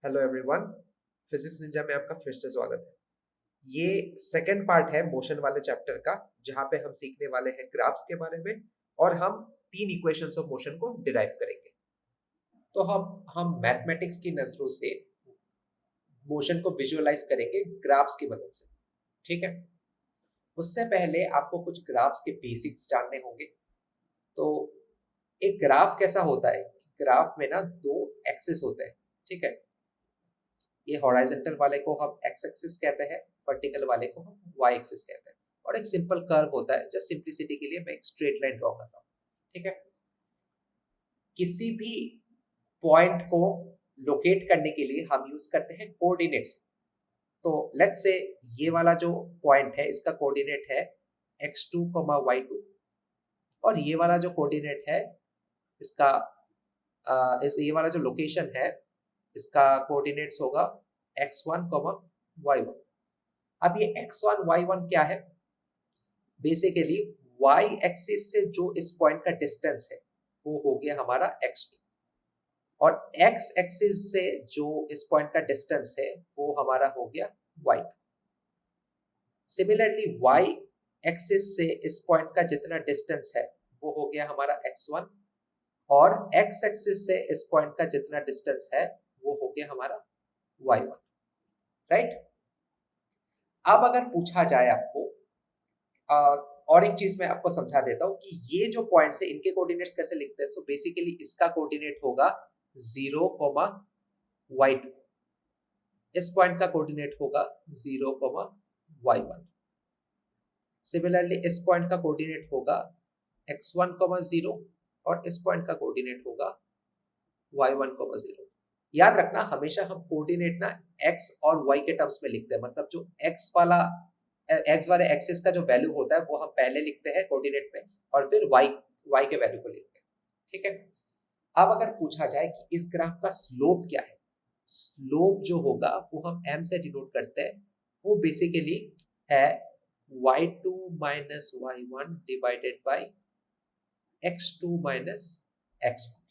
Hello everyone. Physics Ninja में आपका फिर से स्वागत है। ये सेकंड पार्ट है मोशन वाले चैप्टर का, जहां पे हम सीखने वाले हैं ग्राफ्स के बारे में और हम तीन इक्वेशंस ऑफ मोशन को डिराइव करेंगे। तो हम मैथमेटिक्स की नजरों से मोशन को विजुअलाइज करेंगे ग्राफ्स की मदद से। ठीक है। उससे पहले आपको कुछ ग्राफ्स के बेसिक्स जानने होंगे। तो एक ग्राफ कैसा होता है? ग्राफ में ना दो एक्सिस होते हैं। ठीक है। ये हॉराइजॉन्टल वाले को हम एक्स एक्सिस कहते हैं, वर्टिकल वाले को हम वाई एक्सिस कहते हैं। और एक सिंपल कर्व होता है। जस्ट सिंप्लिसिटी के लिए मैं एक स्ट्रेट लाइन ड्रॉ कर रहा हूँ। ठीक है। किसी भी पॉइंट को लोकेट करने के लिए हम यूज करते हैं कोऑर्डिनेट्स। तो लेट्स से ये वाला जो पॉइंट है इसका कोऑर्डिनेट है x2, y2। और ये वाला जो कोऑर्डिनेट है इसका ये वाला जो लोकेशन है इसका कोऑर्डिनेट्स होगा x1, y1। अब ये x1 y1 क्या है? बेसिकली y एक्सिस से जो इस पॉइंट का डिस्टेंस है वो हो गया हमारा x2, और x एक्सिस से जो इस पॉइंट का डिस्टेंस है वो हमारा हो गया y2। सिमिलरली y एक्सिस से इस पॉइंट का जितना डिस्टेंस है वो हो गया हमारा x1, और x एक्सिस से इस पॉइंट का जितना डिस्टेंस है वो हो गया हमारा y1। राइट। अब अगर पूछा जाए आपको, और एक चीज मैं आपको समझा देता हूं कि ये जो पॉइंट्स है इनके कोऑर्डिनेट्स कैसे लिखते हैं। तो बेसिकली इसका कोऑर्डिनेट होगा 0, y2। इस पॉइंट का कोऑर्डिनेट होगा 0, y1। सिमिलरली इस पॉइंट का कोऑर्डिनेट होगा x1, 0, और इस पॉइंट का कोऑर्डिनेट होगा y1, 0। याद रखना, हमेशा हम कोऑर्डिनेट ना x और y के टर्म्स में लिखते हैं। मतलब जो x वाले एक्सिस का जो वैल्यू होता है वो हम पहले लिखते हैं कोऑर्डिनेट में, और फिर y के वैल्यू को लिखते हैं। ठीक है। अब अगर पूछा जाए कि इस ग्राफ का स्लोप क्या है, स्लोप जो होगा वो हम m से डिनोट करते हैं। वो बेसिकली है y2 minus y1 divided by x2 minus x1।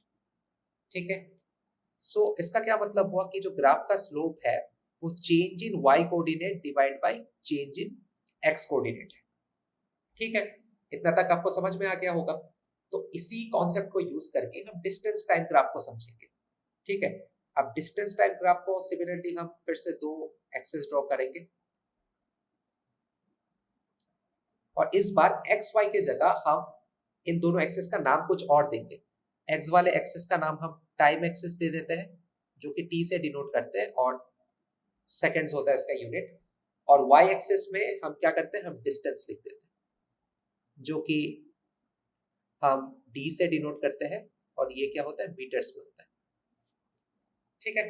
ठीक है। सो इसका क्या मतलब हुआ कि जो ग्राफ का स्लोप है वो change in y coordinate divide by change in x coordinate है। ठीक है। इतना तक आपको समझ में आ गया होगा। तो इसी कॉन्सेप्ट को यूज करके हम डिस्टेंस टाइम ग्राफ को समझेंगे। ठीक है। अब डिस्टेंस टाइम ग्राफ को सिमिलरली हम फिर से दो एक्सिस ड्रॉ करेंगे, और इस बार एक्स वाई की जगह हम इन दोनों एक्सिस का नाम कुछ और देंगे। एक्स वाले एक्सिस का नाम हम टाइम एक्सिस दे देते हैं, जो कि टी से डिनोट करते हैं, और सेकेंड्स होता है इसका यूनिट। और वाई एक्सिस में हम क्या करते हैं, हम डिस्टेंस लिख देते हैं, जो कि हम डी से डिनोट करते हैं, और ये क्या होता है, मीटर्स में होता है। ठीक है।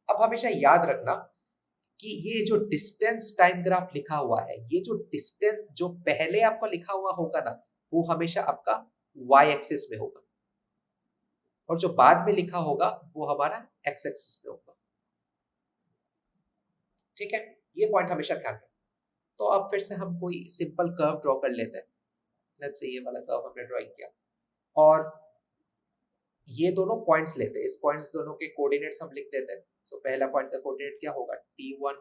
अब हमेशा याद रखना कि ये जो डिस्टेंस टाइम ग्राफ लिखा हुआ है, ये जो डिस्टेंस जो पहले आपको लिखा हुआ होगा ना, वो हमेशा आपका वाई एक्सिस में होगा, और जो बाद में लिखा होगा वो हमारा एक्स एक्सिस में होगा। ठीक है। ये पॉइंट हमेशा ध्यान रखना। तो अब फिर से हम कोई सिंपल कर्व ड्रॉ कर लेते हैं। लेट्स से ये वाला कर्व हमने ड्राइंग किया, और ये दोनों पॉइंट्स लेते हैं। इस पॉइंट्स दोनों के कोऑर्डिनेट्स हम लिख देते हैं। सो पहला पॉइंट का कोऑर्डिनेट क्या होगा, t1,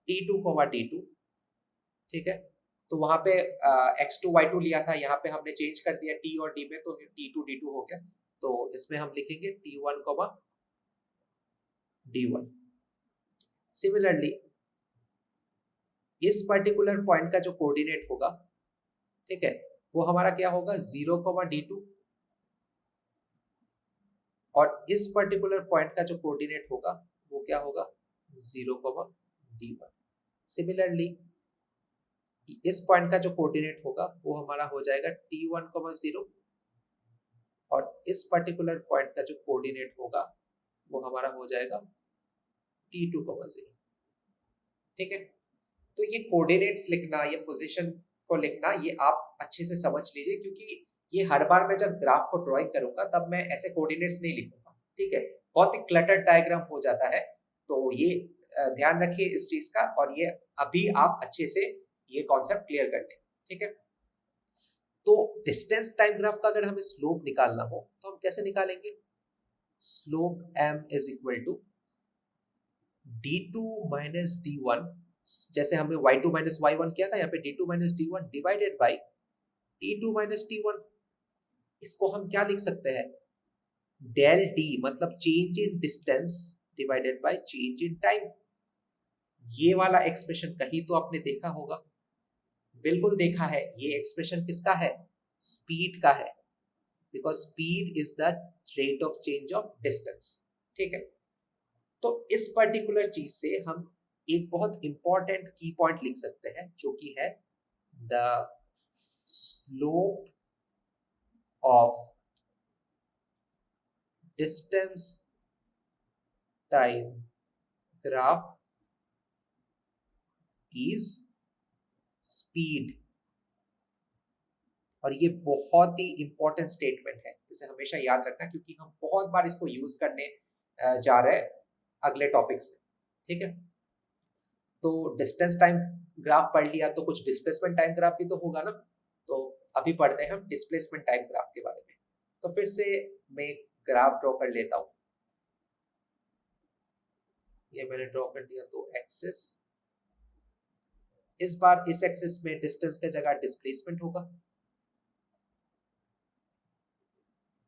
t2, d2। ठीक है। तो वहां पे x2 y2 लिया था, यहाँ पे हमने चेंज कर दिया t और d में, तो t2 d2 हो गया। तो इसमें हम लिखेंगे t1, d1। सिमिलरली इस पर्टिकुलर पॉइंट का जो कोऑर्डिनेट होगा, ठीक है, वो हमारा क्या होगा, 0, d2। और इस पर्टिकुलर पॉइंट का जो कोऑर्डिनेट होगा वो क्या होगा, 0, d1। सिमिलरली इस पॉइंट का जो कोऑर्डिनेट होगा वो हमारा हो जाएगा t1, 0। और इस पर्टिकुलर पॉइंट का जो कोऑर्डिनेट होगा वो हमारा हो जाएगा t2, 0। ठीक है। तो ये कोऑर्डिनेट्स लिखना, ये पोजीशन को लिखना, ये आप अच्छे से समझ लीजिए, क्योंकि ये हर बार मैं जब ग्राफ को ड्राइंग करूंगा तब मैं ऐसे कोऑर्डिनेट्स नहीं लिखूंगा। ठीक है। बहुत ही क्लटर डायग्राम हो जाता है। तो ये ध्यान रखिए इस चीज का, और ये अभी आप अच्छे से ये कॉन्सेप्ट क्लियर कर लें। ठीक है। तो डिस्टेंस टाइम ग्राफ का अगर हमें स्लोप निकालना हो तो हम कैसे निकालेंगे? Slope m is equal to d2 minus d1, जैसे हमने y2 माइनस y1 किया था, यहाँ पे d2 minus d1 divided by d2 minus d1। इसको हम क्या लिख सकते हैं, डेल d मतलब change in distance divided by change in time. ये वाला एक्सप्रेशन कहीं तो आपने देखा होगा, बिल्कुल देखा है। ये एक्सप्रेशन किसका है, स्पीड का है, because speed is the rate of change of distance. ठीक है, तो इस पर्टिकुलर चीज से हम एक बहुत इंपॉर्टेंट की पॉइंट लिख सकते हैं, जो कि है the slope of distance time graph is speed. और ये बहुत ही इंपॉर्टेंट स्टेटमेंट है, इसे हमेशा याद रखना, क्योंकि हम बहुत बार इसको यूज करने जा रहे हैं अगले टॉपिक्स में। ठीक है, तो डिस्टेंस टाइम ग्राफ पढ़ लिया, तो कुछ डिस्प्लेसमेंट टाइम ग्राफ भी तो होगा ना। तो अभी पढ़ते हैं हम डिस्प्लेसमेंट टाइम ग्राफ के बारे में। तो फिर से मैं ग्राफ ड्रॉ कर लेता हूं। ये मैंने ड्रॉ कर दिया दो एक्सिस। इस बार इस एक्सिस में डिस्टेंस की जगह डिस्प्लेसमेंट होगा,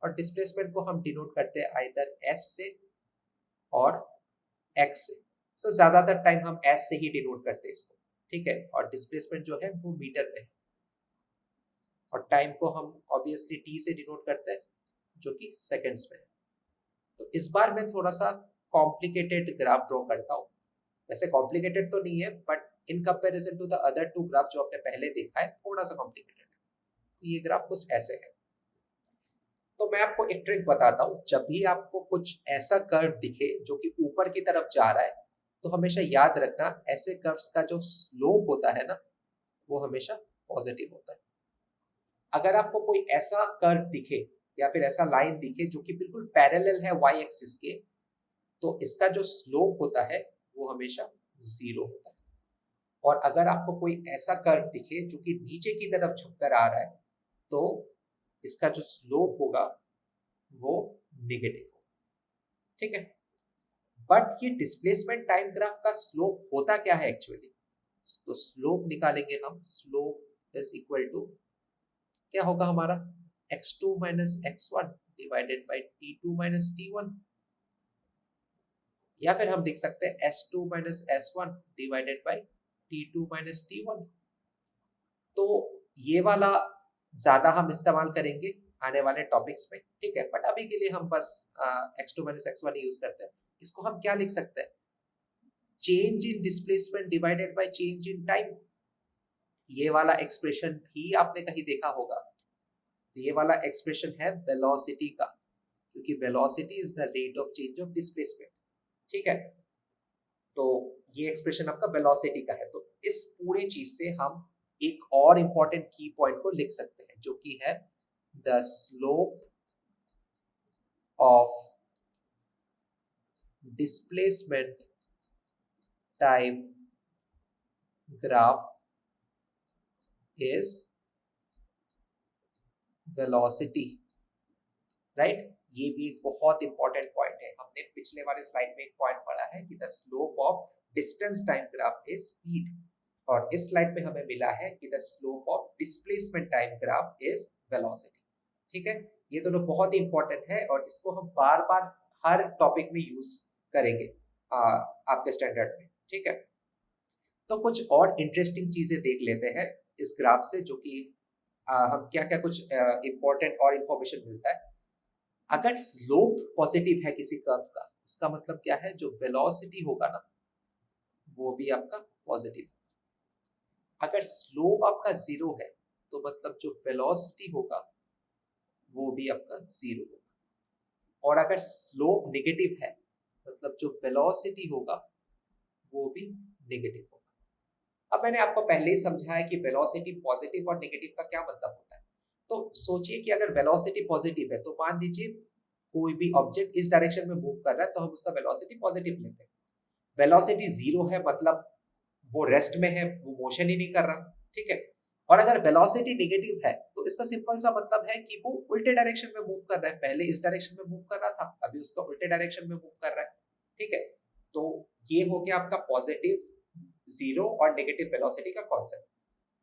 और डिस्प्लेसमेंट को हम डिनोट करते हैं आइदर s से और x से। सो ज्यादातर टाइम हम s से ही डिनोट करते हैं इसको। ठीक है, और डिस्प्लेसमेंट जो है वो मीटर में है, और टाइम को हम ऑब्वियसली t से डिनोट करते हैं, जो कि सेकंड्स में है। तो इस बार मैं थोड़ा सा कॉम्प्लिकेटेड ग्राफ ड्रॉ करता हूँ। वैसे कॉम्प्लिकेटेड तो नहीं है, but in comparison to the other two graph जो आपने पहले देखा है, थोड़ा सा कॉम्प्लिकेटेड है। ये ग्राफ कुछ ऐसे है। तो मैं आपको एक ट्रिक बताता हूँ, जब भी आपको कुछ ऐसा कर्व दिखे जो कि ऊपर की तरफ जा रहा है, तो हमेशा याद रखना ऐसे कर्व्स का जो स्लोप होता है ना, वो हमेशा पॉजिटिव होता है। अगर आपको कोई ऐसा कर्व दिखे या फिर ऐसा लाइन दिखे जो कि बिल्कुल पैरेलल है y एक्सिस के, तो इसका जो स्लोप होता है वो हमेशा 0 होता है। और अगर आपको कोई ऐसा कर्व दिखे जो कि नीचे की तरफ झुककर आ रहा है, तो इसका जो स्लोप होगा वो नेगेटिव होगा। ठीक है, बट ये डिस्प्लेसमेंट टाइम ग्राफ का स्लोप होता क्या है एक्चुअली? तो स्लोप निकालेंगे हम, स्लोप इज इक्वल टू क्या होगा हमारा, x2 minus x1 divided by t2 minus t1, या फिर हम लिख सकते हैं s2 minus s1 divided by t2 minus t1। तो ये वाला ज्यादा हम इस्तेमाल करेंगे आने वाले टॉपिक्स में। ठीक है, बट अभी के लिए हम बस x2 माइनस x1 यूज करते हैं। इसको हम क्या लिख सकते हैं, change in displacement divided by change in time. ये वाला एक्सप्रेशन भी आपने कहीं देखा होगा। ये वाला एक्सप्रेशन है वेलोसिटी का, क्योंकि velocity is the rate of change of displacement. ठीक है, तो ये एक्सप्रेशन आपका वेलोसिटी का है। तो इस पूरे चीज से हम एक और इंपॉर्टेंट की पॉइंट को लिख सकते हैं, जो कि है the slope of displacement time graph is velocity. Right, ये भी एक बहुत इंपॉर्टेंट पॉइंट है। हमने पिछले वाले स्लाइड में एक पॉइंट पढ़ा है कि the slope of distance time graph is speed, और इस स्लाइड में हमें मिला है कि the slope of displacement time graph is velocity. ठीक है, ये दोनों बहुत ही इंपॉर्टेंट है, और इसको हम बार बार हर टॉपिक में यूज करेंगे आपके स्टैंडर्ड में। ठीक है, तो कुछ और इंटरेस्टिंग चीजें देख लेते हैं इस ग्राफ से, जो कि हम क्या क्या कुछ इंपॉर्टेंट और इंफॉर्मेशन मिलता है। अगर स्लोप पॉजिटिव है किसी कर्व का, उसका मतलब क्या है, जो वेलोसिटी होगा ना वो भी आपका पॉजिटिव। अगर स्लोप आपका 0 है, तो मतलब जो वेलोसिटी होगा वो भी आपका 0 होगा। और अगर स्लोप नेगेटिव है, मतलब जो वेलोसिटी होगा वो भी नेगेटिव होगा। अब मैंने आपको पहले ही समझाया कि वेलोसिटी पॉजिटिव और नेगेटिव का क्या मतलब होता है। तो सोचिए कि अगर वेलोसिटी पॉजिटिव है, तो मान लीजिए कोई भी ऑब्जेक्ट इस डायरेक्शन में मूव कर रहा है, तो हम उसका वेलोसिटी पॉजिटिव लेते हैं। वेलोसिटी 0 है, मतलब वो रेस्ट में है, वो मोशन ही नहीं कर रहा। ठीक है, और अगर वेलोसिटी नेगेटिव है तो इसका सिंपल सा मतलब है कि वो उल्टे डायरेक्शन में मूव कर रहा है, पहले इस डायरेक्शन में मूव कर रहा था, अभी उसका उल्टे डायरेक्शन में मूव कर रहा है। ठीक है, तो ये हो गया आपका पॉजिटिव जीरो और नेगेटिव वेलोसिटी का कॉन्सेप्ट।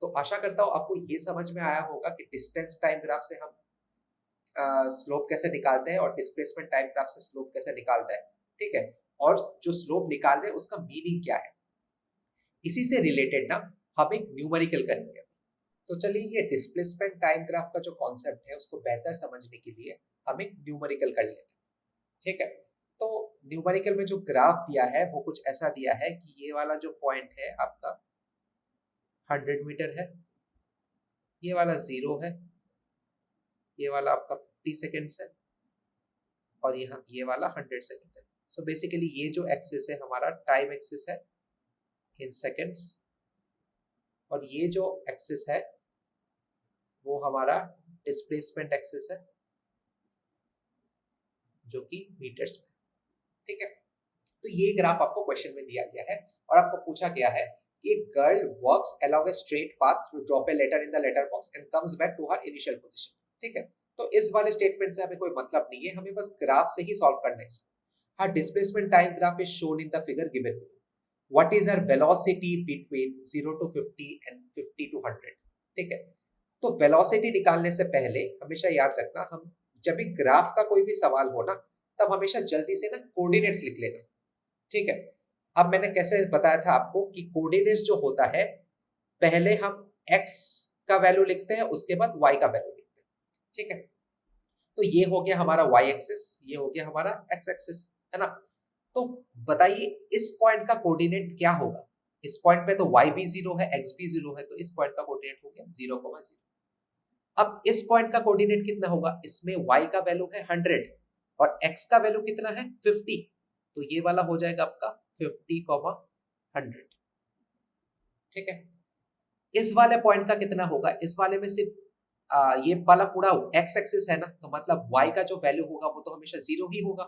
तो आशा करता हूँ आपको ये समझ में आया होगा कि डिस्टेंस टाइम ग्राफ से हम स्लोप कैसे निकालते हैं और डिस्प्लेसमेंट टाइम ग्राफ से स्लोप कैसे निकालते हैं। ठीक है, और जो स्लोप निकाल रहे हैं उसका मीनिंग क्या है। इसी से रिलेटेड ना हम एक न्यूमेरिकल करेंगे। तो चलिए ये डिस्प्लेसमेंट टाइम ग्राफ का जो कॉन्सेप्ट है उसको बेहतर समझने के लिए हम एक न्यूमेरिकल कर लेते हैं। ठीक है, तो न्यूमेरिकल में जो ग्राफ दिया है वो कुछ ऐसा दिया है कि ये वाला जो पॉइंट है आपका 100 मीटर है, ये वाला 0 है, ये वाला आपका 50 सेकेंड्स है और यहाँ ये वाला 100 सेकेंड है। सो बेसिकली ये जो एक्सिस है हमारा टाइम एक्सिस है इन सेकेंड्स, और ये जो एक्सिस है वो हमारा डिस्प्लेसमेंट एक्सिस है जो कि मीटर्स में। ठीक है, तो ये ग्राफ आपको क्वेश्चन में दिया गया है और आपको पूछा गया है कि girl works along a straight path through drop a letter in the letter box and comes back to her initial position. ठीक है, तो इस वाले स्टेटमेंट से हमें कोई मतलब नहीं है, हमें बस ग्राफ से ही सॉल्व करना है इसको। हाँ, displacement time graph is shown in the figure given. What is our velocity between 0 to 50 and 50 to 100। ठीक है, तो वेलोसिटी निकालने से पहले हमेशा याद रखना, हम जब भी ग्राफ का कोई भी सवाल हो ना तब हमेशा जल्दी से ना कोऑर्डिनेट्स लिख लेना। ठीक है, अब मैंने कैसे बताया था आपको कि कोऑर्डिनेट्स जो होता है पहले हम x का वैल्यू लिखते हैं उसके बाद y का वैल्यू लिखते हैं। ठीक है, तो ये हो गया हमारा y एक्सिस, ये हो गया हमारा x एक्सिस, है ना। तो बताइए इस पॉइंट का कोऑर्डिनेट क्या होगा। इस पॉइंट पे तो y भी 0 है, x भी 0 है, तो इस पॉइंट का कोऑर्डिनेट हो गया 0,0। अब इस पॉइंट का कोऑर्डिनेट कितना होगा, इसमें y का वैल्यू है 100 और x का वैल्यू कितना है 50, तो ये वाला हो जाएगा आपका 50,100। ठीक है, इस वाले पॉइंट का कितना होगा, इस वाले में सिर्फ ये वाला पूरा x एक्सिस है ना, तो मतलब y का जो वैल्यू होगा वो तो हमेशा 0 ही होगा,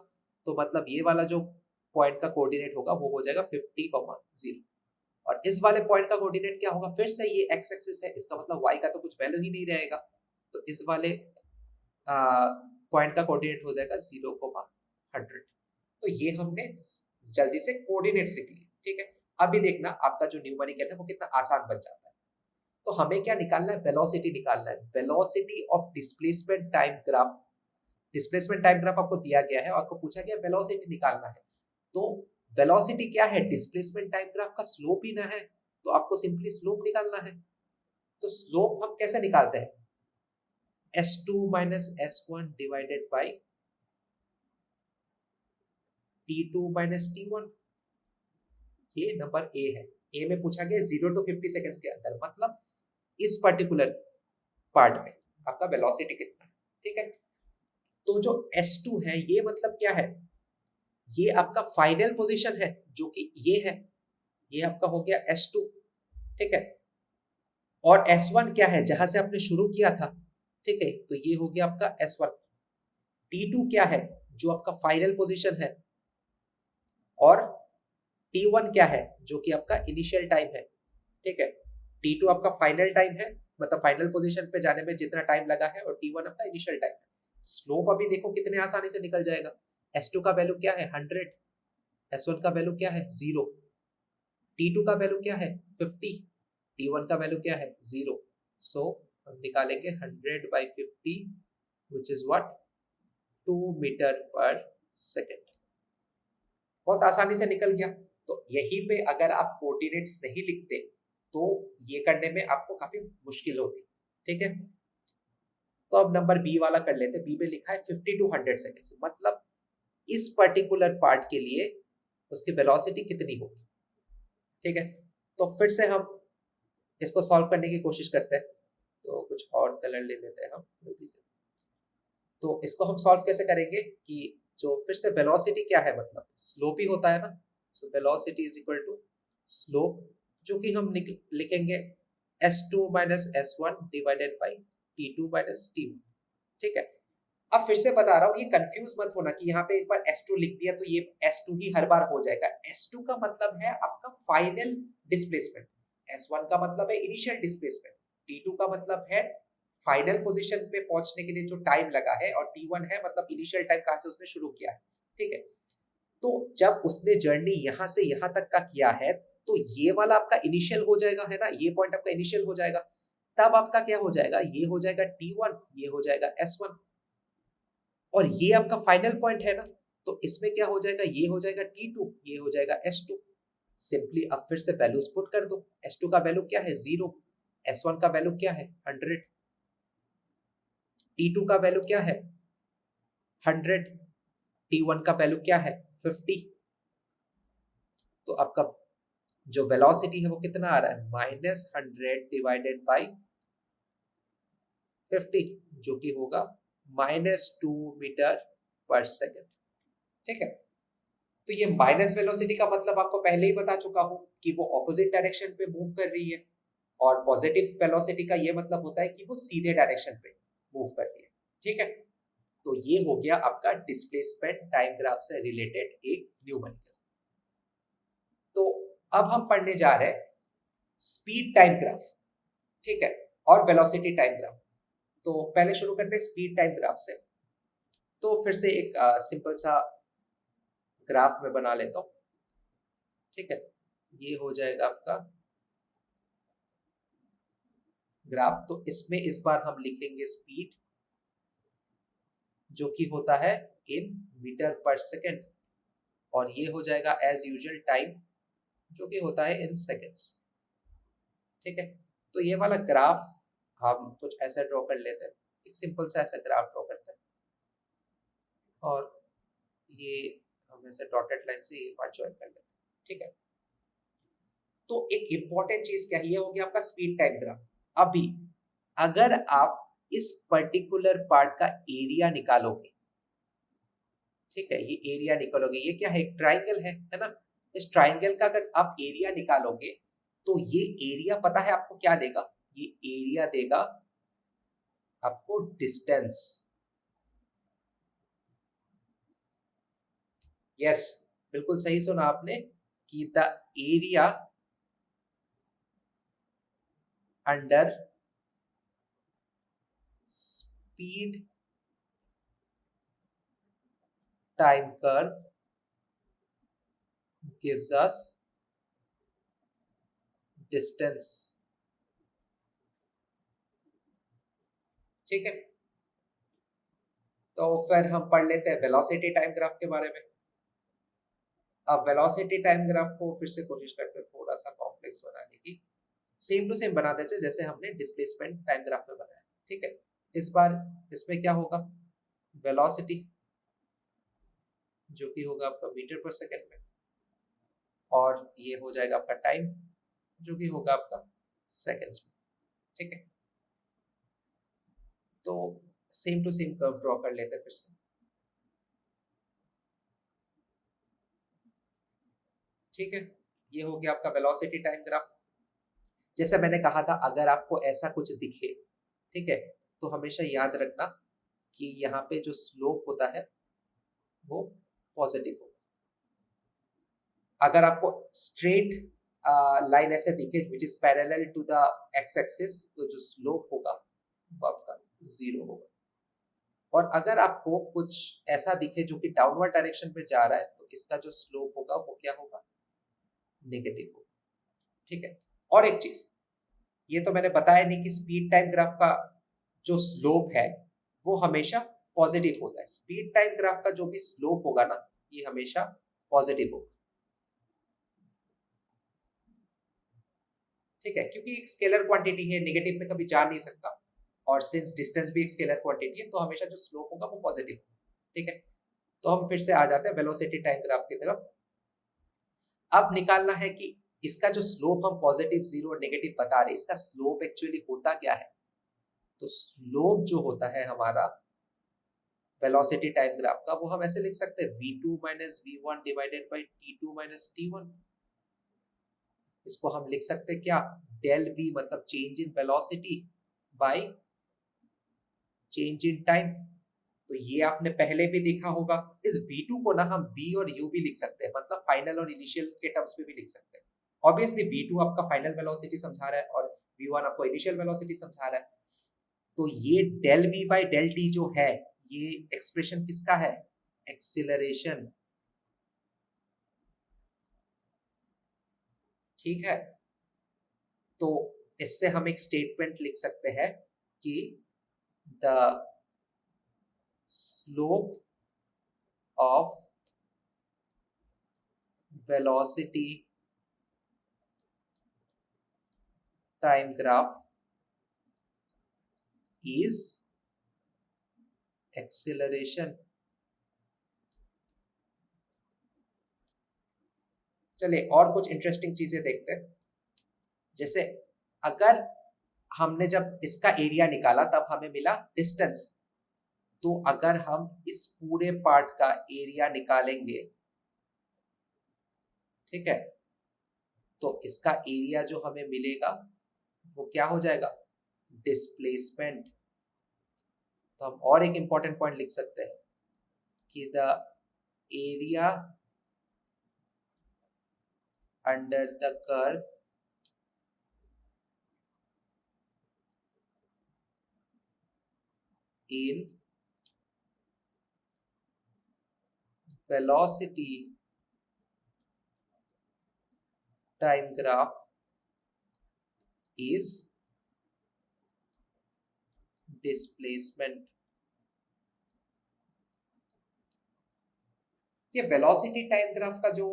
तो मतलब ये वाला जो पॉइंट का कोऑर्डिनेट होगा वो हो जाएगा 50,0। और इस वाले पॉइंट का कोऑर्डिनेट क्या होगा, फिर से ये x एक्सिस है, इसका मतलब y का तो कुछ वैल्यू ही नहीं रहेगा, तो इस वाले पॉइंट का कोऑर्डिनेट हो जाएगा 0,100। तो ये हमने जल्दी से कोऑर्डिनेट्स लिख लिए। ठीक है, अभी देखना आपका जो न्यूमेरिकल है वो कितना आसान बन जाता है। तो हमें क्या निकालना है, वेलोसिटी निकालना है, velocity of displacement time graph. Displacement time graph आपको दिया गया है और आपको पूछा गया वेलोसिटी निकालना है। तो वेलोसिटी क्या है, डिस्प्लेसमेंट टाइम ग्राफ का स्लोप ही ना है, तो आपको सिंपली स्लोप निकालना है। तो स्लोप हम कैसे निकालते हैं, s2 minus s1 divided by t2 minus t1। ये नंबर ए है, ए में पूछा गया 0 to 50 सेकेंड्स के अंदर, मतलब इस पर्टिकुलर पार्ट में आपका वेलोसिटी कितना है। ठीक है, तो जो s2 है ये मतलब क्या है, ये आपका फाइनल पोजीशन है जो कि ये है, ये आपका हो गया s2। ठीक है, और s1 क्या है, जहां से आपने शुरू किया था। ठीक है, तो ये हो गया आपका s1। t2 क्या है, जो आपका फाइनल पोजीशन है, और t1 क्या है, जो कि आपका इनिशियल टाइम है। ठीक है, t2 आपका फाइनल टाइम है, मतलब फाइनल पोजीशन पे जाने में जितना टाइम लगा है, और t1 आपका इनिशियल टाइम है। स्लोप अभी देखो कितने आसानी से निकल जाएगा। s2 का वैल्यू क्या है 100, s1 का वैल्यू क्या है 0, t2 का वैल्यू क्या है 50, t1 का वैल्यू क्या है 0। सो हम निकालेंगे 100/50 which is what 2 metre per second. बहुत आसानी से निकल गया। तो यहीं पे अगर आप कोऑर्डिनेट्स नहीं लिखते तो ये करने में आपको काफी मुश्किल होती। ठीक है, तो अब नंबर बी वाला कर लेते हैं। बी में लिखा है 50 to 100 सेकेंड्स, मतलब इस पर्टिकुलर पार्ट के लिए उसकी वेलोसिटी कितनी होगी। ठीक है, तो फिर से हम इसको सॉल्व करने की कोशिश करते हैं। तो कुछ और कलर ले लेते हैं हम जल्दी से। तो इसको हम सॉल्व कैसे करेंगे कि जो फिर से वेलोसिटी क्या है, मतलब स्लोप ही होता है ना। So velocity is equal to slope, जो कि हम लिखेंगे s2 minus s1 divided by t2 minus t1। ठीक है, अब फिर से बता रहा हूँ, ये कंफ्यूज मत होना कि यहाँ पे एक बार s2 लिख दिया तो ये s2 ही हर बार हो जाएगा। s2 का मतलब है आपका फाइनल डिस्प्लेसमेंट, s1 का मतलब है इनिशियल डिस्प्लेसमेंट। T2 का मतलब है फाइनल पोजीशन पे पहुंचने के लिए जो टाइम लगा है, और T1 है मतलब इनिशियल टाइम कहां से उसने शुरू किया है। ठीक है, तो जब उसने जर्नी यहां से यहां तक का किया है, तो ये वाला आपका इनिशियल हो जाएगा, है ना, ये पॉइंट आपका इनिशियल हो जाएगा। तब आपका क्या हो जाएगा, ये हो जाएगा T1, ये हो जाएगा S1, और ये आपका फाइनल पॉइंट है ना, तो इसमें क्या हो जाएगा, ये हो जाएगा T2, ये हो जाएगा S2। सिंपली अब फिर से वैल्यूज पुट कर दो। S2 का वैल्यू क्या है, 0। S1 का वैल्यू क्या है, 100। T2 का वैल्यू क्या है, 100। T1 का वैल्यू क्या है, 50। तो आपका जो वेलोसिटी है वो कितना आ रहा है, -100 डिवाइडेड बाई 50, जो कि होगा -2 मीटर पर सेकेंड। ठीक है, तो ये माइनस वेलोसिटी का मतलब आपको पहले ही बता चुका हूं कि वो ऑपोजिट डायरेक्शन पे मूव कर रही है, और पॉजिटिव वेलोसिटी का ये मतलब होता है कि वो सीधे डायरेक्शन पे मूव कर रही है। ठीक है, तो ये हो गया आपका डिस्प्लेसमेंट टाइम ग्राफ से रिलेटेड एक न्यूमेरिकल। तो अब हम पढ़ने जा रहे हैं स्पीड टाइम ग्राफ, ठीक है, और वेलोसिटी टाइम ग्राफ। तो पहले शुरू करते हैं स्पीड टाइम ग्राफ से। तो फिर से एक सिंपल सा ग्राफ में बना लेता हूं। ठीक है, ये हो जाएगा आपका ग्राफ। तो इसमें इस बार हम लिखेंगे स्पीड, जो कि होता है इन मीटर पर सेकेंड, और ये हो जाएगा एज यूजुअल टाइम, जो कि होता है इन सेकेंड्स। ठीक है, तो ये वाला ग्राफ हम कुछ ऐसा ड्रॉ कर लेते हैं, एक सिंपल सा ऐसा ग्राफ ड्रॉ करते हैं, और ये हम ऐसे डॉटेड लाइन से ये पार्ट ज्वाइन कर लेते हैं। ठीक है, तो एक इंपॉर्टेंट चीज क्या है, ये हो गया आपका स्पीड टाइम ग्राफ। अभी अगर आप इस पर्टिकुलर पार्ट का एरिया निकालोगे, ठीक है, ये एरिया निकालोगे, ये क्या है, एक ट्राइंगल है ना, इस ट्राइंगल का अगर आप एरिया निकालोगे, तो ये एरिया पता है आपको क्या देगा, ये एरिया देगा आपको डिस्टेंस। यस, बिल्कुल सही सुना आपने कि the area under speed time curve gives us distance। ठीक है, तो फिर हम पढ़ लेते हैं वेलोसिटी टाइम ग्राफ के बारे में। अब वेलोसिटी टाइम ग्राफ को फिर से कोशिश करते हैं थोड़ा सा कॉम्प्लेक्स बनाने की। सेम टू सेम बनाते हैं जैसे हमने डिस्प्लेसमेंट टाइम ग्राफ में बनाया। ठीक है, इस बार इसमें क्या होगा, वेलोसिटी जो कि होगा आपका मीटर पर सेकेंड में, और ये हो जाएगा आपका टाइम जो कि होगा आपका सेकेंड्स में। ठीक है, तो same to same curve draw कर लेते हैं फिर से। ठीक है, ये हो गया आपका वेलोसिटी टाइम ग्राफ। जैसे मैंने कहा था, अगर आपको ऐसा कुछ दिखे, ठीक है, तो हमेशा याद रखना कि यहाँ पे जो स्लोप होता है वो पॉजिटिव होगा। अगर आपको स्ट्रेट लाइन ऐसे दिखे which is parallel to the x axis, तो जो स्लोप होगा वो आपका 0 होगा। और अगर आपको कुछ ऐसा दिखे जो कि डाउनवर्ड डायरेक्शन में जा रहा है, तो इसका जो स्लोप होगा वो क्या होगा, नेगेटिव होगा। ठीक है, और एक चीज, ये तो मैंने बताया नहीं कि स्पीड टाइम ग्राफ का जो स्लोप है वो हमेशा पॉजिटिव होता है। स्पीड टाइम ग्राफ का जो भी स्लोप होगा ना, ये हमेशा पॉजिटिव होगा। ठीक है, क्योंकि एक स्केलर क्वांटिटी है, नेगेटिव में कभी जा नहीं सकता, और सिंस डिस्टेंस भी एक स्केलर क्वांटिटी है, तो हमेशा जो स्लोप होगा वो पॉजिटिव होगा। ठीक है, तो हम फिर से आ जाते हैं वेलोसिटी टाइम ग्राफ की तरफ। अब निकालना है कि इसका जो स्लोप हम पॉजिटिव, 0 और नेगेटिव बता रहे हैं, इसका स्लोप एक्चुअली होता क्या है। तो स्लोप जो होता है हमारा वेलोसिटी टाइम ग्राफ का, वो हम ऐसे लिख सकते हैं v2 minus v1 divided by t2 minus t1। इसको हम लिख सकते हैं क्या, डेल v मतलब change in velocity by change in time. तो ये आपने पहले भी देखा होगा। इस v2 को ना हम b और u भी लिख सकते हैं, मतलब फाइनल और इनिशियल के टर्म्स में भी लिख सकते हैं। ऑब्वियसली v2 आपका फाइनल वेलोसिटी समझा रहा है और v1 आपको इनिशियल वेलोसिटी समझा रहा है। तो ये del v by del t जो है ये एक्सप्रेशन किसका है? एक्सीलरेशन। ठीक है, तो इससे हम एक स्टेटमेंट लिख सकते हैं कि the slope of velocity time graph is acceleration. चलिए और कुछ इंटरेस्टिंग चीजें देखते हैं। जैसे अगर हमने जब इसका एरिया निकाला तब हमें मिला डिस्टेंस, तो अगर हम इस पूरे पार्ट का एरिया निकालेंगे, ठीक है, तो इसका एरिया जो हमें मिलेगा वो क्या हो जाएगा? डिस्प्लेसमेंट। तो हम और एक इंपॉर्टेंट पॉइंट लिख सकते हैं कि the area under the curve in velocity time graph is displacement। ये वेलोसिटी टाइम ग्राफ का जो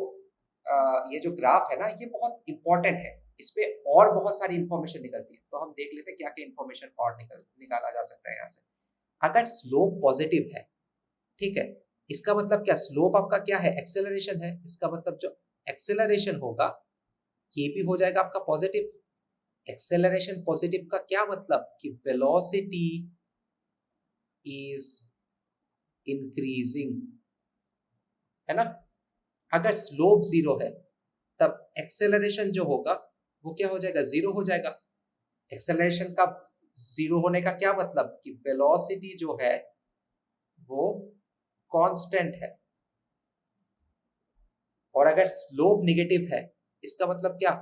ये जो ग्राफ है ना ये बहुत इंपॉर्टेंट है, इस पे और बहुत सारी इंफॉर्मेशन निकलती है। तो हम देख लेते हैं क्या क्या इंफॉर्मेशन और निकाला जा सकता है यहाँ से। अगर स्लोप पॉजिटिव है, ठीक है, इसका मतलब क्या? स्लोप आपका क्या है? एक्सेलरेशन है। इसका मतलब जो एक्सेलरेशन होगा ये भी हो जाएगा आपका पॉजिटिव। एक्सेलरेशन पॉजिटिव का क्या मतलब? कि वेलोसिटी इज इंक्रीजिंग, है ना। अगर स्लोप जीरो है तब एक्सेलरेशन जो होगा वो क्या हो जाएगा? जीरो हो जाएगा। एक्सेलरेशन का जीरो होने का क्या मतलब? कि वेलोसिटी जो है वो कांस्टेंट है। और अगर स्लोप नेगेटिव है इसका मतलब क्या?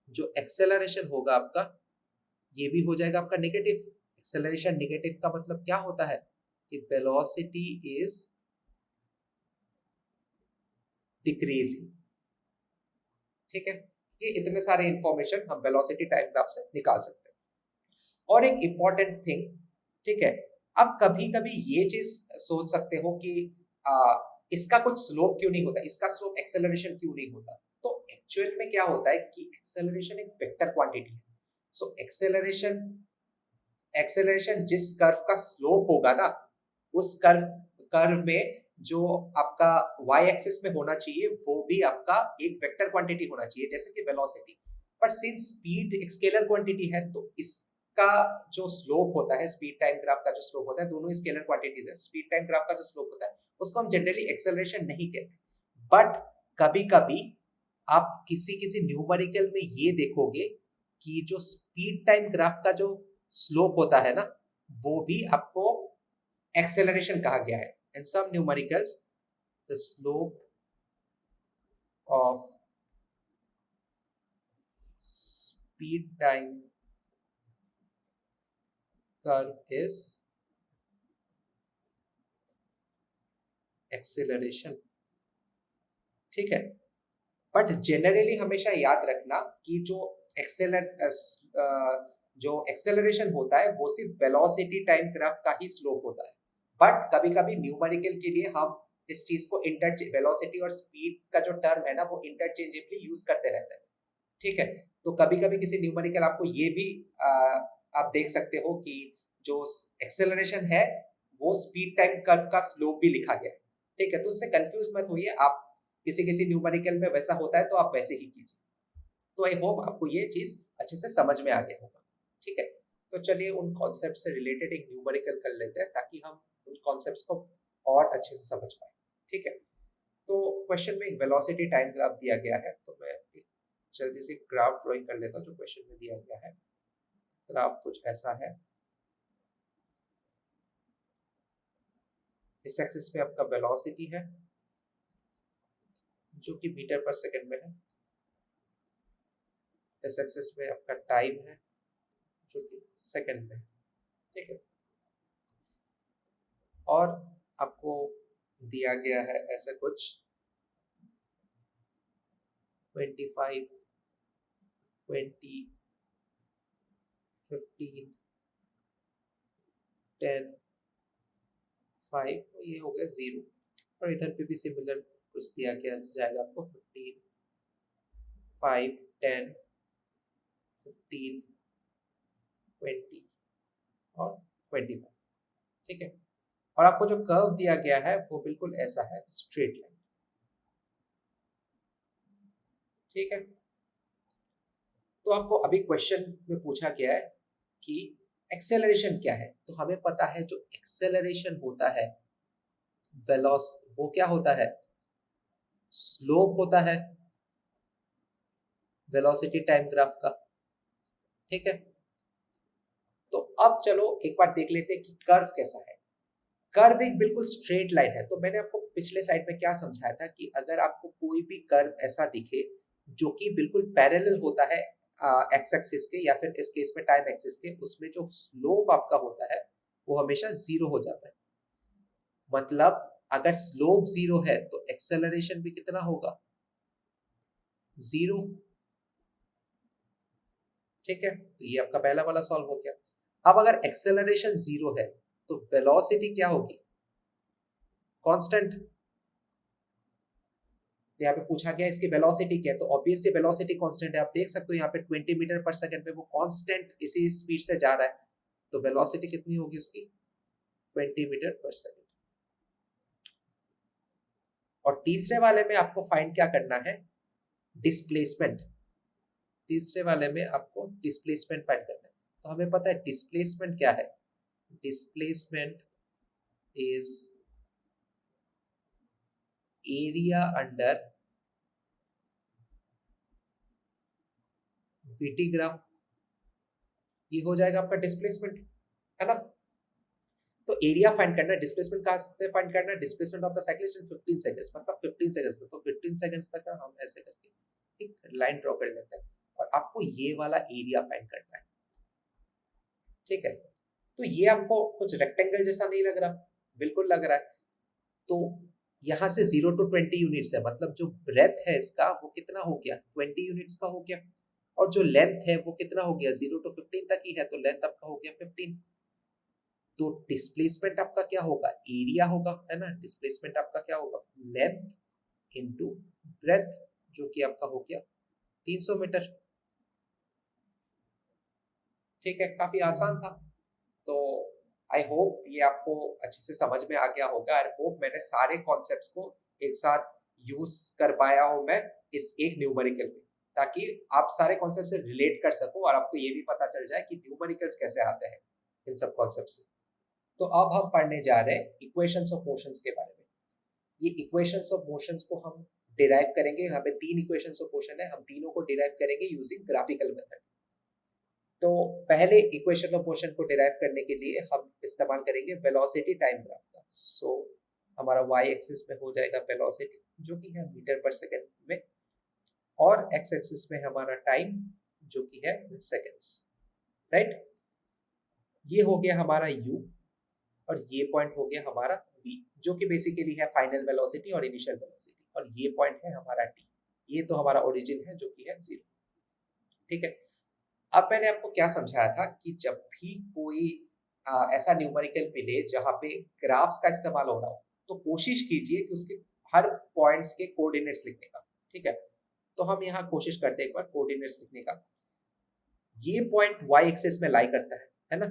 जो एक्सेलरेशन होगा आपका ये भी हो जाएगा आपका नेगेटिव। एक्सेलरेशन नेगेटिव का मतलब क्या होता है? कि वेलोसिटी इज डिक्रीजिंग। ठीक है, ये इतने सारे इंफॉर्मेशन हम वेलोसिटी टाइम ग्राफ से निकाल सकते हैं। और एक इंपॉर्टेंट थिंग, ठीक है, अब कभी कभी ये चीज सोच सकते हो कि इसका कुछ स्लोप क्यों नहीं होता, इसका स्लोप एक्सेलरेशन क्यों नहीं होता। तो एक्चुअल में क्या होता है कि एक्सेलरेशन एक वेक्टर क्वांटिटी है। सो एक्सेलरेशन एक्सेलरेशन जिस कर्व का स्लोप होगा ना उस कर्व कर्व में जो आपका y एक्सिस में होना चाहिए वो भी आपका एक वेक्टर क्वांटिटी होना चाहिए, जैसे कि वेलोसिटी। पर सिंस स्पीड एक स्केलर क्वांटिटी है तो इसका जो स्लोप होता है, स्पीड टाइम ग्राफ का जो स्लोप होता है, दोनों स्केलर क्वांटिटीज है। स्पीड टाइम ग्राफ का जो स्लोप होता है उसको हम जनरली एक्सेलरेशन नहीं कहते। बट कभी कभी आप किसी किसी न्यूमेरिकल में ये देखोगे कि जो स्पीड टाइम ग्राफ का जो स्लोप होता है ना वो भी आपको एक्सेलरेशन कहा गया है। In some numericals, the slope of speed time curve is acceleration। ठीक है, बट जनरली हमेशा याद रखना कि जो एक्सेलरेशन होता है वो सिर्फ वेलोसिटी टाइम ग्राफ का ही स्लोप होता है। बट कभी कभी न्यूमेरिकल के लिए हम इस चीज को वेलोसिटी और स्पीड का जो टर्म है ना वो इंटरचेंजेबली यूज करते रहते हैं। ठीक है, तो कभी कभी किसी न्यूमेरिकल आपको ये भी आप देख सकते हो कि जो एक्सेलरेशन है वो स्पीड टाइम कर्व का स्लोप भी लिखा गया है। ठीक है, तो उससे कंफ्यूज मत होइए। आप किसी किसी न्यूमेरिकल में वैसा होता है तो आप वैसे ही कीजिए। तो आई होप आपको ये चीज अच्छे से समझ में आ गया होगा। ठीक है, तो चलिए उन कॉन्सेप्ट से रिलेटेड एक न्यूमेरिकल कर लेते हैं ताकि हम उन कॉन्सेप्ट्स को और अच्छे से समझ पाए। ठीक है, तो क्वेश्चन में एक वेलोसिटी टाइम ग्राफ दिया गया है, तो मैं एक जल्दी से ग्राफ ड्राइंग कर लेता हूँ जो क्वेश्चन में दिया गया है। ग्राफ कुछ ऐसा है। इस एक्सिस पे आपका वेलोसिटी है जो कि मीटर पर सेकंड में है। इस एक्सिस में आपका टाइम है जो कि सेकंड में, ठीक है। और आपको दिया गया है ऐसा कुछ 25, 20, 15, 10, 5, ये हो गया 0। और इधर पे भी सिमिलर कुछ दिया गया जाएगा आपको 15, 5, 10, 15, 20 और 25, ठीक है। और आपको जो कर्व दिया गया है वो बिल्कुल ऐसा है, स्ट्रेट लाइन, ठीक है। तो आपको अभी क्वेश्चन में पूछा गया है कि एक्सेलरेशन क्या है, तो हमें पता है जो एक्सेलरेशन होता है वेलोस वो क्या होता है, स्लोप होता है वेलोसिटी टाइम ग्राफ का, ठीक है। तो अब चलो एक बार देख लेते हैं कि कर्व कैसा है। कर्व एक बिल्कुल स्ट्रेट लाइन है। तो मैंने आपको पिछले साइड में क्या समझाया था कि अगर आपको कोई भी कर्व ऐसा दिखे जो कि बिल्कुल पैरेलल होता है एक्स एक्सिस के या फिर इस केस में टाइम एक्सिस के, उसमें जो स्लोप आपका होता है वो हमेशा जीरो हो जाता है। मतलब अगर स्लोप जीरो है तो एक्सेलरेशन भी कितना होगा, जीरो, ठीक है। तो ये आपका पहला वाला सॉल्व हो गया। अब अगर एक्सेलरेशन जीरो है तो वेलोसिटी क्या होगी, कांस्टेंट। यहाँ पे पूछा गया इसकी वेलोसिटी क्या है, तो ऑब्वियसली वेलोसिटी कांस्टेंट है। आप देख सकते हो यहाँ पे 20 मीटर पर सेकंड पे वो कांस्टेंट इसी स्पीड से जा रहा है, तो वेलोसिटी कितनी होगी उसकी, 20 मीटर पर सेकंड। और तीसरे वाले में आपको फाइंड क्या करना है, डिस्प्लेसमेंट। तीसरे वाले में आपको डिस्प्लेसमेंट फाइंड करना है। तो हमें पता है डिस्प्लेसमेंट क्या है, displacement is area under VT graph, ये हो जाएगा आपका डिस्प्लेसमेंट, है ना। तो एरिया फाइंड करना है, डिस्प्लेसमेंट कहां से फाइंड करना है, displacement of the cyclist in 15 seconds, मतलब 15 सेकंड्स तक। तो 15 सेकंड्स तक हम ऐसे करके एक लाइन ड्रॉ कर लेते हैं और आपको ये वाला एरिया फाइंड करना है, ठीक है। तो ये आपको कुछ रेक्टेंगल जैसा नहीं लग रहा, बिल्कुल लग रहा है। तो यहाँ से 0 to 20 यूनिट्स है, मतलब जो ब्रेथ है इसका वो कितना हो गया, 20 यूनिट्स का हो गया। और जो लेंथ है वो कितना हो गया, 0 to 15 तक ही है, तो लेंथ आपका हो गया 15। तो डिस्प्लेसमेंट आपका क्या होगा, एरिया होगा, है ना। डिस्प्लेसमेंट आपका क्या होगा, लेंथ इनटू ब्रेथ, जो कि आपका हो गया 300 मीटर, ठीक है। काफी आसान था। तो आई होप ये आपको अच्छे से समझ में आ गया होगा। आई होप मैंने सारे कॉन्सेप्ट्स को एक साथ यूज कर पाया हूं मैं इस एक न्यूमेरिकल में, ताकि आप सारे कॉन्सेप्ट से रिलेट कर सको और आपको ये भी पता चल जाए कि न्यूमेरिकल्स कैसे आते हैं इन सब कॉन्सेप्ट से। तो अब हम पढ़ने जा रहे हैं इक्वेशंस ऑफ मोशंस के बारे में। ये इक्वेशंस ऑफ मोशंस को हम डिराइव करेंगे। यहाँ पे 3 इक्वेशंस ऑफ मोशन है, हम तीनों को डिराइव करेंगे यूजिंग ग्राफिकल मेथड। तो पहले इक्वेशन ऑफ मोशन को डिराइव करने के लिए हम इस्तेमाल करेंगे वेलोसिटी टाइम ग्राफ का। सो हमारा वाई एक्सिस में हो जाएगा वेलोसिटी, जो कि है मीटर पर सेकेंड में, और एक्स एक्सिस में हमारा टाइम, जो कि है सेकेंड्स, राइट। ये हो गया हमारा u, और ये पॉइंट हो गया हमारा v, जो कि बेसिकली है फाइनल वेलोसिटी और इनिशियल वेलोसिटी, और ये पॉइंट है हमारा t। ये तो हमारा ओरिजिन है जो कि है 0, ठीक है। अब मैंने आपको क्या समझाया था कि जब भी कोई ऐसा न्यूमेरिकल मिले जहां पे ग्राफ्स का इस्तेमाल हो रहा हो, तो कोशिश कीजिए कि उसके हर पॉइंट्स के कोऑर्डिनेट्स लिखने का, ठीक है। तो हम यहाँ कोशिश करते हैं एक बार कोऑर्डिनेट्स लिखने का। ये पॉइंट वाई एक्सिस में लाई करता है ना।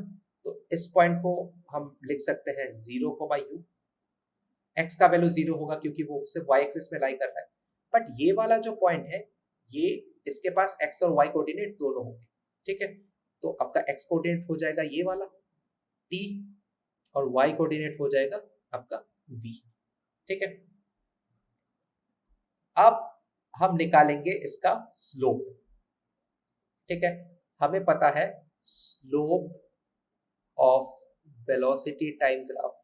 तो इस पॉइंट को हम लिख सकते हैं 0, u। एक्स का वैल्यू 0 होगा क्योंकि वो सिर्फ वाई एक्सिस में लाई कर रहा है। बट ये वाला जो पॉइंट है, ये इसके पास एक्स और वाई कोऑर्डिनेट दोनों होंगे, ठीक है। तो आपका एक्स कोऑर्डिनेट हो जाएगा ये वाला t, और y कोऑर्डिनेट हो जाएगा आपका v, ठीक है। अब हम निकालेंगे इसका स्लोप, ठीक है। हमें पता है slope of velocity time graph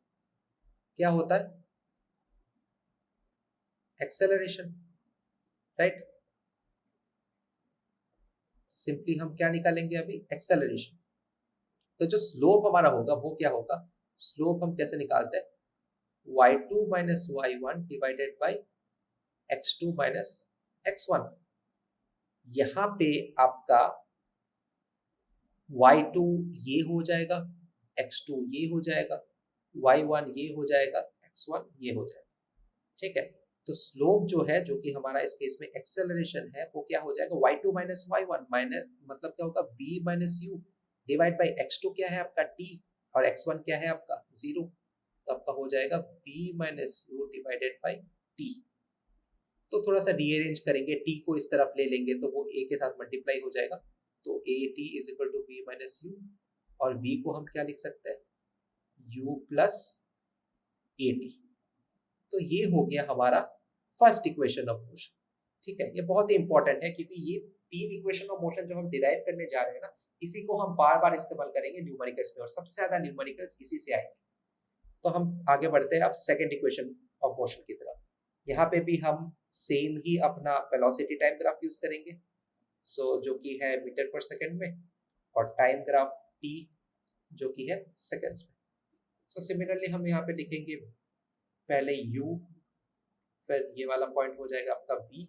क्या होता है, एक्सेलरेशन, राइट। सिंपली हम क्या निकालेंगे अभी, एक्सेलरेशन। तो जो स्लोप हमारा होगा वो क्या होगा, स्लोप हम कैसे निकालते हैं, y2 minus y1 divided by x2 minus x1। यहाँ पे आपका y2 ये हो जाएगा, x2 ये हो जाएगा, y1 ये हो जाएगा, x1 ये हो जाएगा। ठीक है, तो स्लोप जो है, जो कि हमारा इस केस में एक्सेलरेशन है, वो क्या हो जाएगा, y2 माइनस y1 माइनस मतलब क्या होगा, v minus u divide by x2 क्या है आपका t, और x1 क्या है आपका 0, तो आपका हो जाएगा v minus u divided by t। तो थोड़ा सा रीअरेंज करेंगे, t को इस तरफ ले लेंगे तो वो a के साथ मल्टीप्लाई हो जाएगा, तो at is equal to v minus u, और v को हम क्या लिख सकते हैं, u प्लस at। तो ये हो गया हमारा फर्स्ट इक्वेशन ऑफ मोशन। ठीक है, ये बहुत ही इंपॉर्टेंट है क्योंकि ये तीन इक्वेशन ऑफ मोशन जो हम डिराइव करने जा रहे हैं ना, इसी को हम बार बार इस्तेमाल करेंगे न्यूमेरिकल्स में, और सबसे ज्यादा न्यूमेरिकल्स इसी से आएंगे। तो हम आगे बढ़ते हैं अब सेकंड इक्वेशन ऑफ मोशन की तरफ। यहाँ पे भी हम सेम ही अपना वेलोसिटी टाइम ग्राफ यूज करेंगे, जो कि है मीटर पर सेकंड में, और टाइम ग्राफ t जो कि है सेकंड्स में। सिमिलरली हम यहाँ पे लिखेंगे पहले u, फिर ये वाला पॉइंट हो जाएगा आपका v,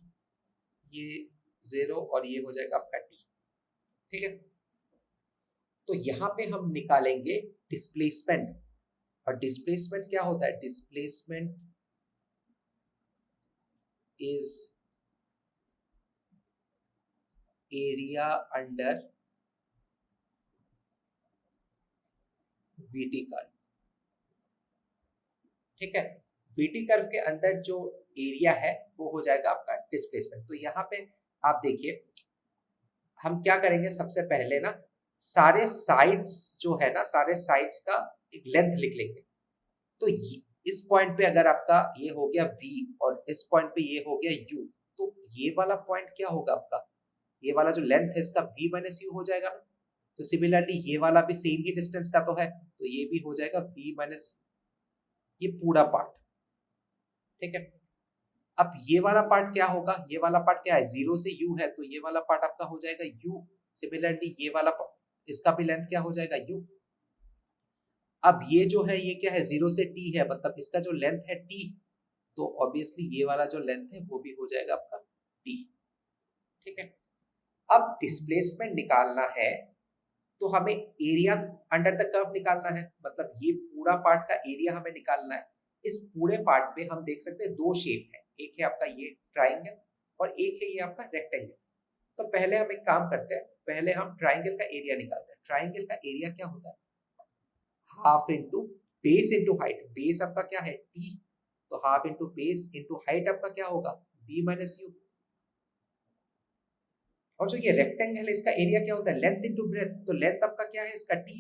ये 0, और ये हो जाएगा आपका t। ठीक है, तो यहाँ पे हम निकालेंगे डिस्प्लेसमेंट, और डिस्प्लेसमेंट क्या होता है, displacement is area under VT curve. ठीक है, वीटी कर्व के अंदर जो एरिया है वो हो जाएगा आपका डिस्प्लेसमेंट। तो यहाँ पे आप देखिए, हम क्या करेंगे, सबसे पहले ना सारे साइड्स जो है ना, सारे साइड्स का एक लेंथ लिख लेंगे। तो इस पॉइंट पे अगर आपका ये हो गया v, और इस पॉइंट पे ये हो गया u, तो ये वाला पॉइंट क्या होगा आपका, ये वाला जो लेंथ है इसका v माइनस यू हो जाएगा ना। तो सिमिलरली ये वाला भी सेम ही डिस्टेंस का तो है, तो ये भी हो जाएगा v माइनस ये पूरा पार्ट। ठीक है, अब ये वाला पार्ट क्या होगा, ये वाला पार्ट क्या है, 0 से u है, तो ये वाला पार्ट आपका हो जाएगा u। सिमिलरली ये वाला इसका भी लेंथ क्या हो जाएगा u। अब ये जो है ये क्या है, 0 से t है, मतलब इसका जो लेंथ है t, तो ऑब्वियसली ये वाला जो लेंथ है वो भी हो जाएगा आपका t। ठीक है, अब डिस्प्लेसमेंट निकालना है तो हमें एरिया अंडर द कर्व निकालना है, मतलब ये पूरा पार्ट का एरिया हमें निकालना है। इस पूरे पार्ट पे हम देख सकते हैं दो शेप है, एक है आपका ये ट्राइंगल, और एक है ये आपका रेक्टेंगल। तो पहले हम एक काम करते हैं, पहले हम ट्राइंगल का एरिया निकालते हैं। ट्राइंगल का एरिया क्या होता है, half into base into height. Base आपका क्या है t, तो half into base into height आपका क्या होगा b माइनस यू। और जो ये रेक्टेंगल है इसका एरिया क्या होता है, लेंथ इंटू ब्रेथ। तो लेंथ आपका क्या है इसका t,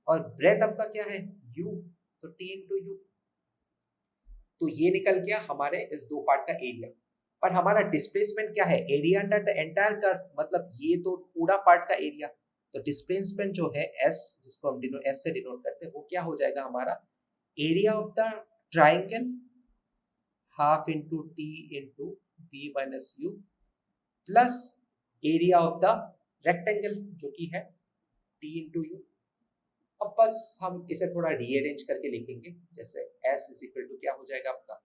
और ब्रेथ आपका क्या है u, तो t इंटू यू। तो ये निकल गया हमारे इस दो पार्ट का एरिया। पर हमारा डिस्प्लेसमेंट क्या है, area under the entire curve, मतलब ये तो पूरा पार्ट का एरिया। तो डिस्प्लेसमेंट जो है s, जिसको हम s से डिनोट करते हैं, वो क्या हो जाएगा हमारा area of the triangle half into t into v minus you plus area of the rectangle जो कि है t इंटू यू। अब बस हम इसे थोड़ा रीअरेंज करके लिखेंगे, जैसे s इज इक्वल टू क्या हो जाएगा आपका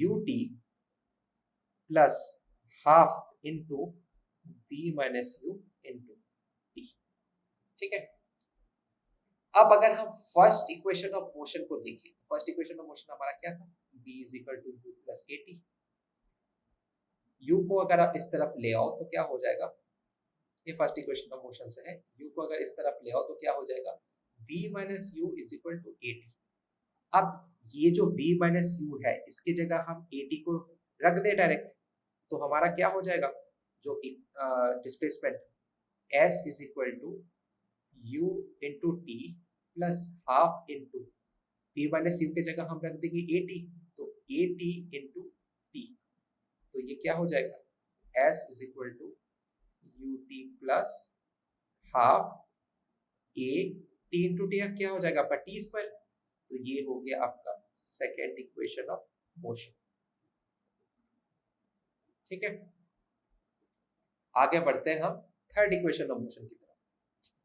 ut plus half into v minus you into t। ठीक है, अब अगर हम फर्स्ट इक्वेशन ऑफ मोशन को देखें, फर्स्ट इक्वेशन ऑफ मोशन हमारा क्या था, v is equal to u plus at। u को अगर आप इस तरफ ले आओ तो क्या हो जाएगा, ये फर्स्ट इक्वेशन ऑफ मोशन से है, u को अगर इस तरफ ले आओ तो क्या हो जाएगा v minus u is equal to at। अब ये जो v माइनस यू है इसकी जगह हम at को रख दे डायरेक्ट, तो हमारा क्या हो जाएगा, जो displacement s is equal to u into t plus half into v minus u की जगह हम रख देंगे at, तो at इंटू टी। तो ये क्या हो जाएगा s is equal to u t plus half a t into t क्या हो जाएगा आपका टी स्क्वायर। तो ये हो गया आपका सेकेंड इक्वेशन ऑफ मोशन। ठीक है, आगे बढ़ते हैं हम थर्ड इक्वेशन ऑफ मोशन की तरफ।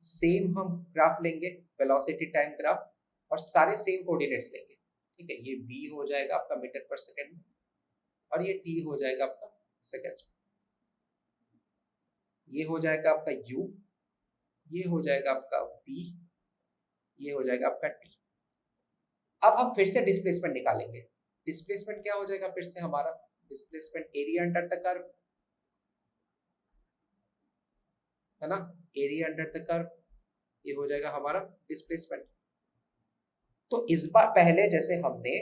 सेम हम ग्राफ लेंगे, वेलोसिटी टाइम ग्राफ, और सारे सेम कोऑर्डिनेट्स लेंगे। ठीक है, ये v हो जाएगा आपका मीटर पर सेकेंड में, और ये t हो जाएगा आपका सेकेंड्स में। ये हो जाएगा आपका u, ये हो जाएगा आपका v, ये हो जाएगा आपका t। अब हम फिर से डिस्प्लेसमेंट निकालेंगे। डिस्प्लेसमेंट क्या हो जाएगा फिर से हमारा? Displacement area under the curve, है ना, एरिया अंडर द कर्व, ये हो जाएगा हमारा डिस्प्लेसमेंट। तो इस बार पहले जैसे हमने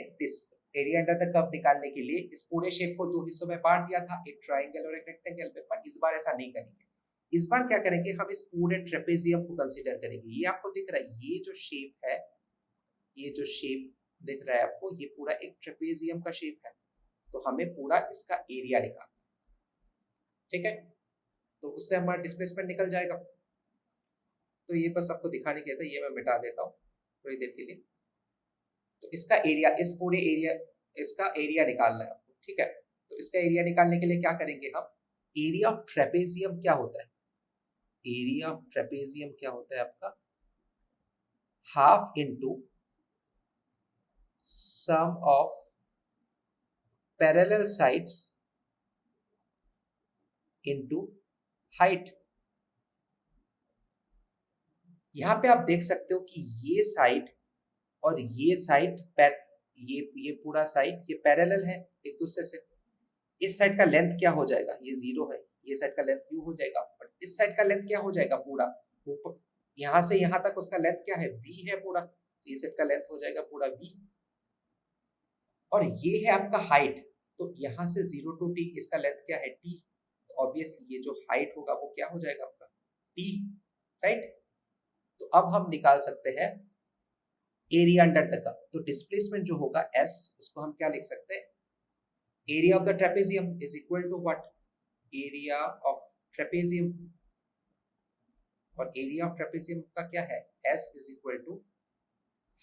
एरिया अंडर द कर्व निकालने के लिए इस पूरे शेप को दो हिस्सों में बांट दिया था, एक ट्राइंगल और एक रेक्टेंगल में, पर इस बार ऐसा नहीं करेंगे। इस बार क्या करेंगे, हम इस पूरे ट्रेपेजियम को कंसीडर करेंगे। ये आपको दिख रहा है, ये जो शेप है, ये जो शेप दिख रहा है आपको, ये पूरा एक ट्रेपेजियम का शेप है। तो हमें पूरा इसका एरिया निकालना है। ठीक है, तो उससे हमारा डिस्प्लेसमेंट निकल जाएगा। तो ये बस आपको दिखाने के लिए, ये मैं मिटा देता हूँ थोड़ी देर के लिए। तो इसका एरिया, इस पूरे एरिया, इसका एरिया निकालना है आपको। ठीक है, तो इसका एरिया निकालने के लिए क्या करेंगे हम? एरिया ऑफ ट्रेपेजियम क्या होता है? एरिया ऑफ ट्रेपेजियम क्या होता है आपका? Half into sum of parallel sides into height. यहां पे आप देख सकते हो कि ये साइड और ये साइड, ये पूरा साइड ये पैरेलल है एक दूसरे से। इस साइड का लेंथ क्या हो जाएगा? ये 0 है, ये साइड का लेंथ u हो जाएगा, बट इस साइड का लेंथ क्या हो जाएगा? पूरा ऊपर यहां से यहां तक उसका लेंथ क्या है? v है पूरा, तो ये साइड का लेंथ हो जाएगा पूरा v। और ये है आपका हाइट, तो यहां से 0 टू t इसका लेंथ क्या है? t। तो ऑब्वियसली ये जो हाइट होगा वो क्या हो जाएगा आपका? t, right. तो अब हम निकाल सकते हैं एरिया अंडर द कर्व। तो डिस्प्लेसमेंट जो होगा s, उसको हम क्या लिख सकते हैं? Area of the trapezium is equal to what? Area of trapezium. और एरिया ऑफ ट्रेपेजियम का क्या है? s is equal to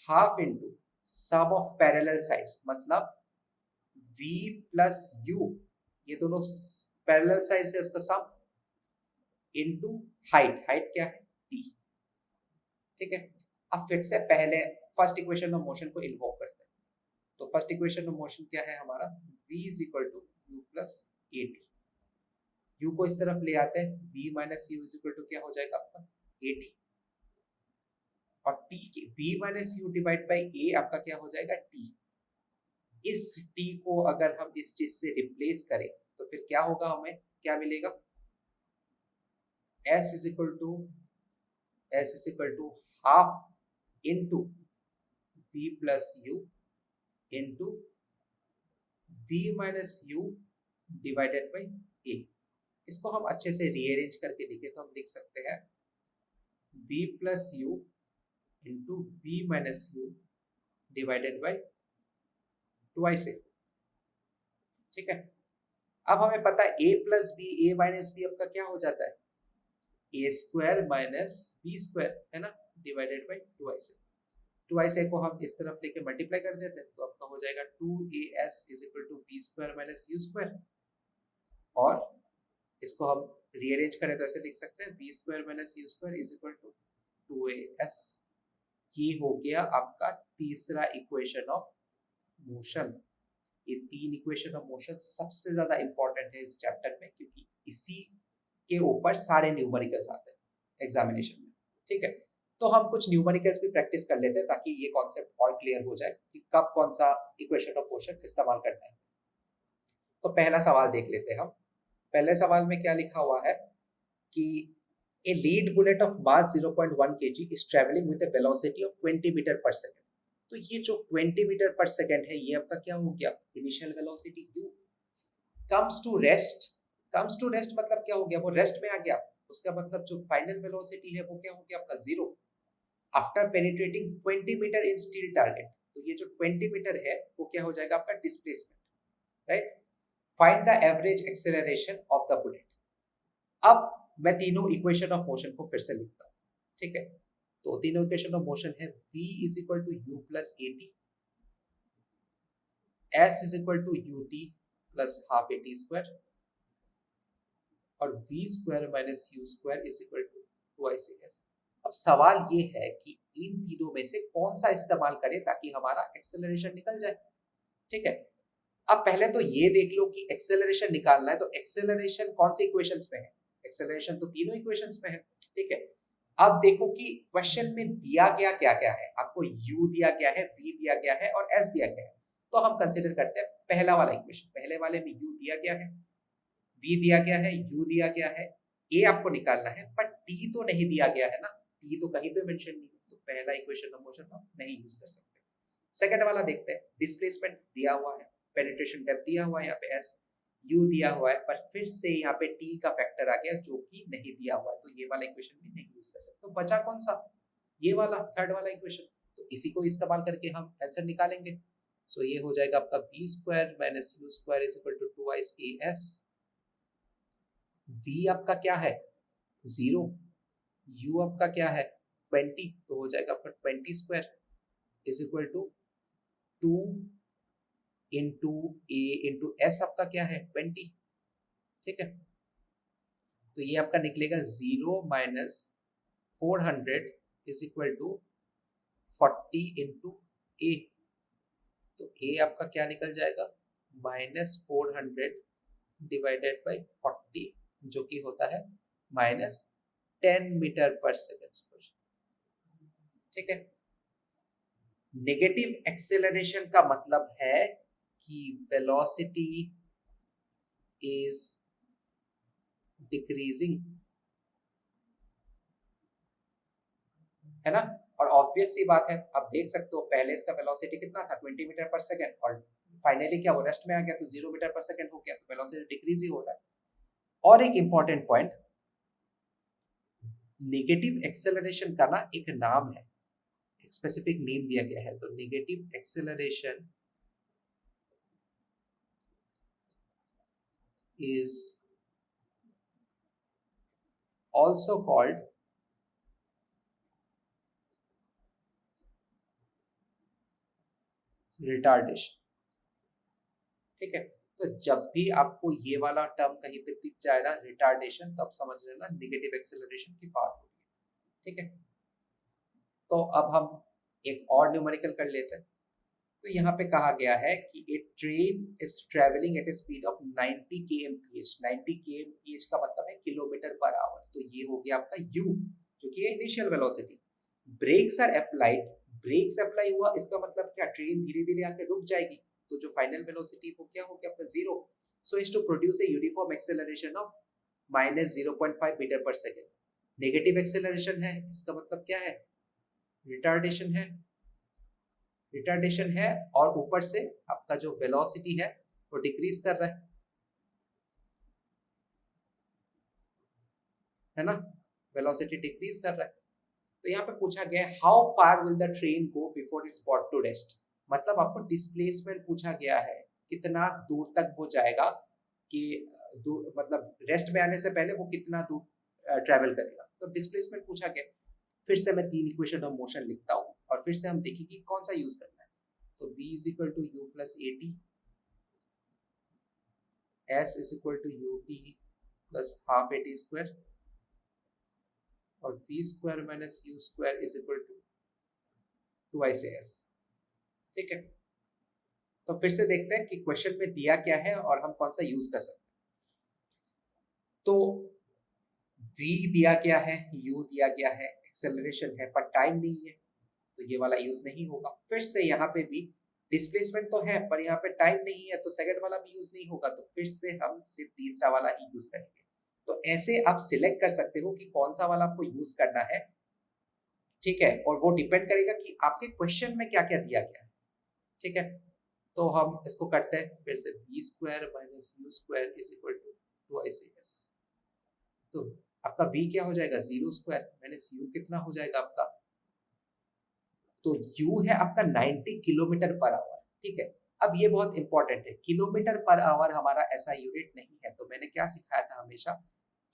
half into sum of parallel sides, मतलब v प्लस u, ये दोनों पैरेलल साइड्स है, उसका सम, इनटू हाइट, हाइट क्या है? t। ठीक है, अब फिर से पहले फर्स्ट इक्वेशन ऑफ मोशन को इन्वोक करते हैं। तो फर्स्ट इक्वेशन ऑफ मोशन क्या है हमारा? v is equal to u plus a t. u को इस तरफ ले आते हैं, v minus u is equal to क्या हो जाएगा आपका? A t. और t के v minus u divide by a आपका क्या हो जाएगा? t। इस t को अगर हम इस चीज से रिप्लेस करें तो फिर क्या होगा? हमें क्या मिलेगा? s is equal to half into v plus u into v minus u divided by a। इसको हम अच्छे से रीअरेंज करके लिखे तो हम लिख सकते हैं v plus u into v minus u divided by twice a. ठीक है, अब हमें पता है a plus b, a minus b आपका क्या हो जाता है? A square minus b square, है ना, divided by twice a. Twice a को हम इस तरफ लेके मल्टीप्लाई कर देते हैं, तो आपका हो जाएगा 2as is equal to v square minus u square. और इसको हम रीअरेंज करें तो ऐसे लिख सकते हैं v square minus u square is equal to 2as। ये हो गया आपका तीसरा इक्वेशन ऑफ मोशन। ये 3 इक्वेशन ऑफ मोशन सबसे ज्यादा इंपॉर्टेंट है इस चैप्टर में, क्योंकि इसी के ऊपर सारे न्यूमेरिकल्स आते हैं एग्जामिनेशन में। ठीक है, तो हम कुछ न्यूमेरिकल्स भी प्रैक्टिस कर लेते हैं ताकि ये कॉन्सेप्ट और क्लियर हो जाए कि कब कौन सा इक्वेशन ऑफ मोशन इस्तेमाल करना है। तो पहला सवाल देख लेते हैं हम। पहले सवाल में क्या लिखा हुआ है कि a lead bullet of mass 0.1 kg is traveling with a velocity of 20 metre per second. तो ये जो 20 मीटर पर सेकेंड है, ये आपका क्या हो गया? Initial velocity u। Comes to rest, comes to rest मतलब क्या हो गया? वो रेस्ट में आ गया। उसका मतलब जो फाइनल वेलोसिटी है वो क्या हो गया आपका? 0। आफ्टर पेनिट्रेटिंग 20 मीटर इन स्टील टारगेट, तो ये जो 20 मीटर है वो क्या हो जाएगा आपका? Displacement, right. Find the average acceleration of the bullet. अब मैं तीनों इक्वेशन ऑफ मोशन को फिर से लिखता हूँ। ठीक है, तो तीनों इक्वेशन ऑफ मोशन है v is equal to u plus a t, s is equal to u t plus half a t square, और v square minus u square is equal to 2ics। अब सवाल ये है कि इन तीनों में से कौन सा इस्तेमाल करें ताकि हमारा एक्सेलरेशन निकल जाए। ठीक है, अब पहले तो ये देख लो कि एक्सेलरेशन निकालना है तो एक्सेलरेशन कौन सी इक्वेशंस में है। एक्सेलरेशन तो तीनों इक्वेशंस में है। ठीक है, अब देखो कि क्वेश्चन में दिया गया क्या क्या है। आपको u दिया गया है, v दिया गया है और s दिया गया है। तो हम कंसीडर करते हैं पहला वाला इक्वेशन। पहले वाले में u दिया गया है, v दिया गया है, u दिया गया है, a आपको निकालना है, पर t तो नहीं दिया गया है ना, t तो कहीं पे मेंशन नहीं है, तो पहला इक्वेशन ऑफ मोशन हम नहीं यूज कर सकते। सेकंड वाला देखते हैं, डिस्प्लेसमेंट दिया हुआ है, पेनिट्रेशन डेप्थ दिया हुआ है, यहाँ पे s u दिया हुआ है, पर फिर से यहाँ पे t का फैक्टर आ गया जो कि नहीं दिया हुआ है, तो ये वाला इक्वेशन भी नहीं यूज कर सकते। तो बचा कौन सा, ये वाला थर्ड वाला इक्वेशन। तो इसी को इस्तेमाल करके हम आंसर निकालेंगे। सो ये हो जाएगा आपका v square minus u square is equal to 2ic s। v आपका क्या है 0, u आपका क्या है 20, तो हो जाएगा आपका 20 square is equal to 2 into a into s आपका क्या है 20। ठीक है, तो ये आपका निकलेगा 0 minus 400 is equal to 40 into a. तो ए आपका क्या निकल जाएगा -400 डिवाइडेड बाई 40 जो कि होता है -10 मीटर पर सेकेंड स्क्वायर। ठीक है, नेगेटिव एक्सेलरेशन का मतलब है कि वेलोसिटी इज डिक्रीजिंग, है ना। और ऑब्वियस सी बात है, आप देख सकते हो पहले इसका वेलोसिटी कितना था 20 मीटर पर सेकेंड, और फाइनली क्या वो रेस्ट में आ गया तो 0 मीटर पर सेकेंड हो गया, तो वेलोसिटी डिक्रीज ही हो रहा है। और एक इंपॉर्टेंट पॉइंट, नेगेटिव एक्सेलरेशन का ना एक नाम है, एक स्पेसिफिक नेम दिया गया है। तो negative acceleration is also called retardation। ठीक है, तो जब भी आपको ये वाला टर्म कहीं पे दिख जाए ना रिटार्डेशन, तब समझ लेना नेगेटिव एक्सेलरेशन की बात हो रही है। ठीक है, तो अब हम एक और न्यूमेरिकल कर लेते हैं। तो यहाँ पे कहा गया है कि a train is travelling at a speed of 90 kmph। 90 kmph का मतलब है किलोमीटर पर आवर। तो ये हो गया आपका u जो कि है initial velocity. Brakes are applied, brakes apply हुआ, इसका मतलब क्या, ट्रेन धीरे धीरे आके रुक जाएगी, तो जो फाइनल वेलोसिटी वो क्या हो गया आपका 0। So is to produce a uniform acceleration of -0.5 metre per second. Negative acceleration है, इसका मतलब क्या है, रिटार्डेशन है, रिटार्डेशन है, और ऊपर से आपका जो वेलोसिटी है वो डिक्रीज कर रहा है ना, वेलोसिटी डिक्रीज कर रहा है। तो यहाँ पे पूछा गया है how far will the train go before it's brought to rest. मतलब आपको डिस्प्लेसमेंट पूछा गया है, कितना दूर तक वो जाएगा, कि मतलब रेस्ट में आने से पहले वो कितना दूर ट्रेवल करेगा। तो डिस्प्लेसमेंट पूछा गया। फिर से मैं 3 इक्वेशन ऑफ मोशन लिखता हूँ और फिर से हम देखेंगे कौन सा यूज करना है। तो v is equal to u plus a t, s is equal to u t plus half a t square, और v square minus u square is equal to 2ics। ठीक है, तो फिर से देखते हैं कि क्वेश्चन में दिया क्या है और हम कौन सा यूज कर सकते हैं। तो v दिया गया है, u दिया गया है, एक्सेलरेशन है पर टाइम नहीं है, तो ये वाला यूज नहीं होगा। फिर से यहाँ पे भी डिस्प्लेसमेंट तो है पर यहाँ पे टाइम नहीं है, तो सेकंड वाला भी यूज नहीं होगा, तो फिर से हम सिर्फ तीसरा वाला ही यूज करेंगे। तो ऐसे आप सिलेक्ट कर सकते हो कि कौन सा वाला आपको यूज करना है। ठीक है, और वो डिपेंड करेगा कि आपके क्वेश्चन में क्या क्या दिया गया है। ठीक है, तो हम इसको करते हैं फिर से, v square minus u square is equal to 2ics। तो आपका v क्या हो जाएगा 0 स्क्वायर माइनस u कितना हो जाएगा आपका, तो u है आपका 90 किलोमीटर पर आवर। ठीक है, अब ये बहुत इंपॉर्टेंट है, किलोमीटर पर आवर हमारा ऐसा यूनिट नहीं है। तो मैंने क्या सिखाया था हमेशा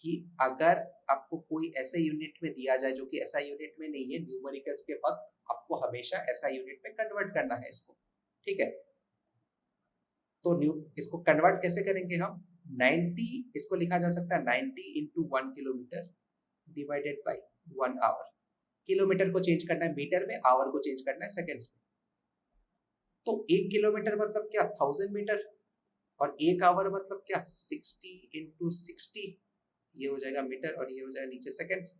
कि अगर आपको कोई ऐसे यूनिट में दिया जाए जो कि ऐसा यूनिट में नहीं है, न्यूमेरिकल्स के वक्त आपको हमेशा ऐसा यूनिट में कन्वर्ट करना है इसको। ठीक है, तो इसको कन्वर्ट कैसे करेंगे हम, 90 इसको लिखा जा सकता है 90 into 1 kilometre divided by 1 hour. Kilometre को चेंज करना है मीटर में, आवर को चेंज करना है सेकेंड्स में। तो 1 किलोमीटर मतलब क्या 1000 मीटर, और 1 आवर मतलब क्या 60 इंटू 60, ये हो जाएगा मीटर और ये हो जाएगा नीचे सेकेंड्स।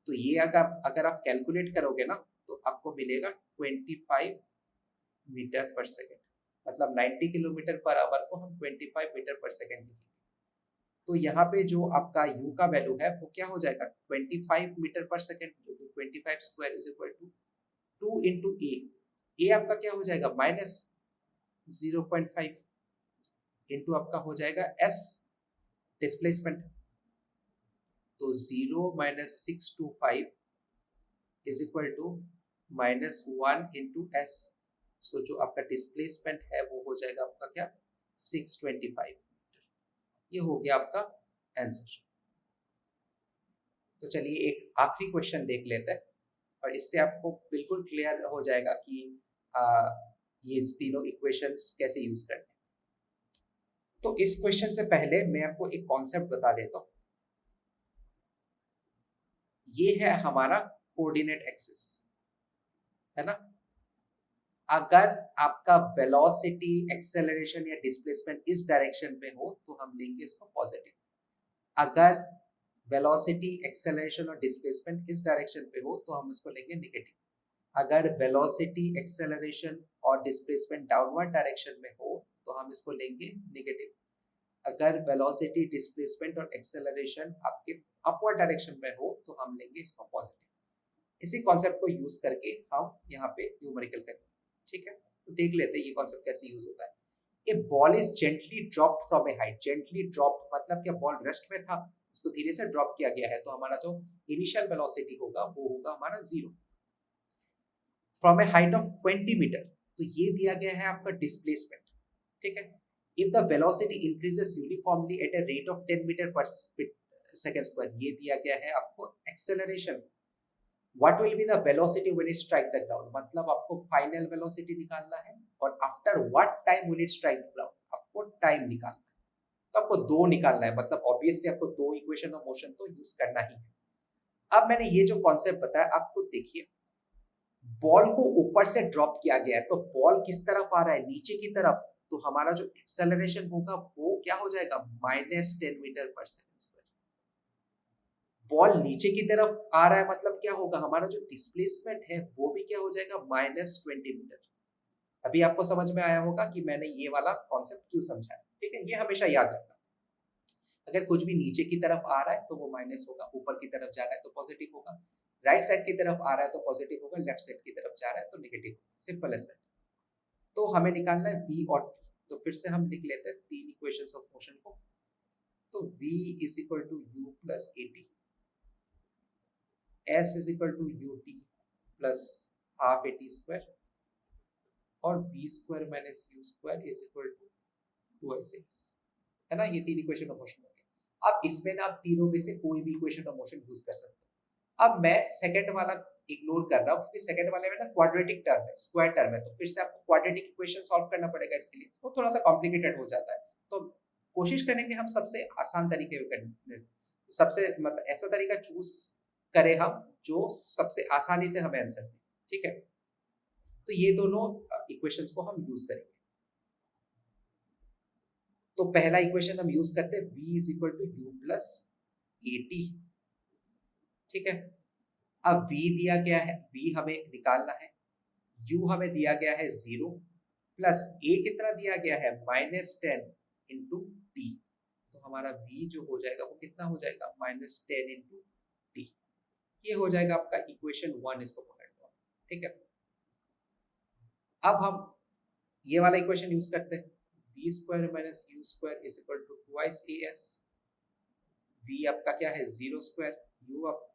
तो ये अगर आप कैलकुलेट करोगे ना तो आपको मिलेगा 25 मीटर पर सेकेंड, मतलब 90 किलोमीटर पर आवर को हम 25 मीटर पर सेकेंड लिखेंगे। तो यहाँ पे जो आपका u का वैल्यू है वो क्या हो जाएगा 25 मीटर पर सेकेंड, जो कि 25 square is equal to 2 into a आपका क्या हो जाएगा माइनस 0.5 इंटू आपका हो जाएगा s डिस्प्लेसमेंट। तो 0 minus 625 is equal to minus 1 into s. So जो आपका डिस्प्लेसमेंट है वो हो जाएगा आपका क्या 625 मीटर। ये हो गया आपका आंसर। तो चलिए एक आखिरी क्वेश्चन देख लेते हैं और इससे आपको बिल्कुल क्लियर हो जाएगा कि ये तीनों इक्वेशंस कैसे यूज करने हैं। तो इस क्वेश्चन से पहले मैं आपको एक कॉन्सेप्ट बता देता हूँ। ये है हमारा कोऑर्डिनेट एक्सिस, है ना। अगर आपका वेलोसिटी, एक्सेलरेशन या डिस्प्लेसमेंट इस डायरेक्शन में हो तो हम लेंगे इसको पॉजिटिव। अगर वेलोसिटी, एक्सेलरेशन और डिस्प्लेसमेंट इस डायरेक्शन पे हो तो हम इसको लेंगे नेगेटिव। अगर वेलोसिटी, एक्सेलरेशन और डिस्प्लेसमेंट डाउनवर्ड डायरेक्शन में हो तो हम इसको लेंगे नेगेटिव। अगर वेलोसिटी, डिस्प्लेसमेंट और एक्सेलरेशन आपके अपवर्ड डायरेक्शन में हो तो हम लेंगे इसको पॉजिटिव। इसी कॉन्सेप्ट को यूज करके हम यहाँ पे न्यूमेरिकल करेंगे, ठीक है। तो देख लेते हैं ये कॉन्सेप्ट कैसे यूज होता है। A ball is gently dropped from a height. Gently dropped मतलब क्या बॉल रेस्ट में था, उसको धीरे से ड्रॉप किया गया है, तो हमारा जो इनिशियल वेलोसिटी होगा वो होगा हमारा 0 from a height of 20 metre. तो ये दिया गया है आपका डिस्प्लेसमेंट, ठीक है। If the velocity increases uniformly at a rate of 10 metre per second square, ये दिया गया है आपको acceleration. What will be the velocity when it strike the ground, मतलब आपको फाइनल वेलोसिटी निकालना है और after what time will it strike the ground, आपको टाइम निकालना है। तो आपको दो निकालना है, मतलब ऑब्वियसली आपको दो इक्वेशन ऑफ मोशन तो यूज करना ही है। अब मैंने ये जो कॉन्सेप्ट बताया आपको देखिए, बॉल को ऊपर से ड्रॉप किया गया है तो बॉल किस तरफ आ रहा है, नीचे की तरफ। तो हमारा जो एक्सेलरेशन होगा वो क्या हो जाएगा -10 metre per second square. Ball नीचे की तरफ आ रहा है मतलब क्या होगा, हमारा जो डिस्प्लेसमेंट है वो भी क्या हो जाएगा -20 मीटर। अभी आपको समझ में आया होगा कि मैंने ये वाला कॉन्सेप्ट क्यों समझाया, ठीक है। ये हमेशा याद रखना, अगर कुछ भी नीचे की तरफ आ रहा है तो वो माइनस होगा, ऊपर की तरफ जा रहा है तो पॉजिटिव होगा, राइट साइड की तरफ आ रहा है तो पॉजिटिव होगा, लेफ्ट साइड की तरफ जा रहा है तो नेगेटिव होगा। Simple as that. तो हमें निकालना है v और t। तो फिर से हम लिख लेते हैं तीन इक्वेशंस ऑफ मोशन को। तो v is equal to u plus at, s is equal to ut plus half at square, और v square minus u square is equal to 2s, है ना। ये तीन इक्वेशन ऑफ मोशन हो गए। अब इसमें ना आप तीनों में से कोई भी इक्वेशन ऑफ मोशन यूज कर सकते हो। अब मैं सेकंड वाला इग्नोर कर रहा हूँ क्योंकि सेकंड वाले में ना क्वाड्रेटिक टर्म है, स्क्वायर टर्म है, तो फिर से आपको क्वाड्रेटिक इक्वेशन सॉल्व करना पड़ेगा। इसके लिए वो थोड़ा सा कॉम्प्लिकेटेड हो जाता है, तो कोशिश करेंगे हम सबसे आसान तरीके करने, सबसे मतलब ऐसा तरीका चूज करें हम जो सबसे आसानी से हमें आंसर दे, ठीक है। तो ये दोनों इक्वेशंस को हम यूज करेंगे। तो पहला इक्वेशन हम यूज करते हैं v is equal to u plus at, ठीक है। अब v दिया गया है, v हमें निकालना है, u हमें दिया गया है 0 प्लस a कितना दिया गया है -10 इंटू टी। तो हमारा v जो हो जाएगा वो कितना हो जाएगा -10 इंटू टी। ये हो जाएगा आपका इक्वेशन 1, इसको पकड़ लो, ठीक है। अब हम ये वाला इक्वेशन यूज करते हैं, v square minus u square is equal to twice as। v आपका क्या है 0 स्क्वायर, u आप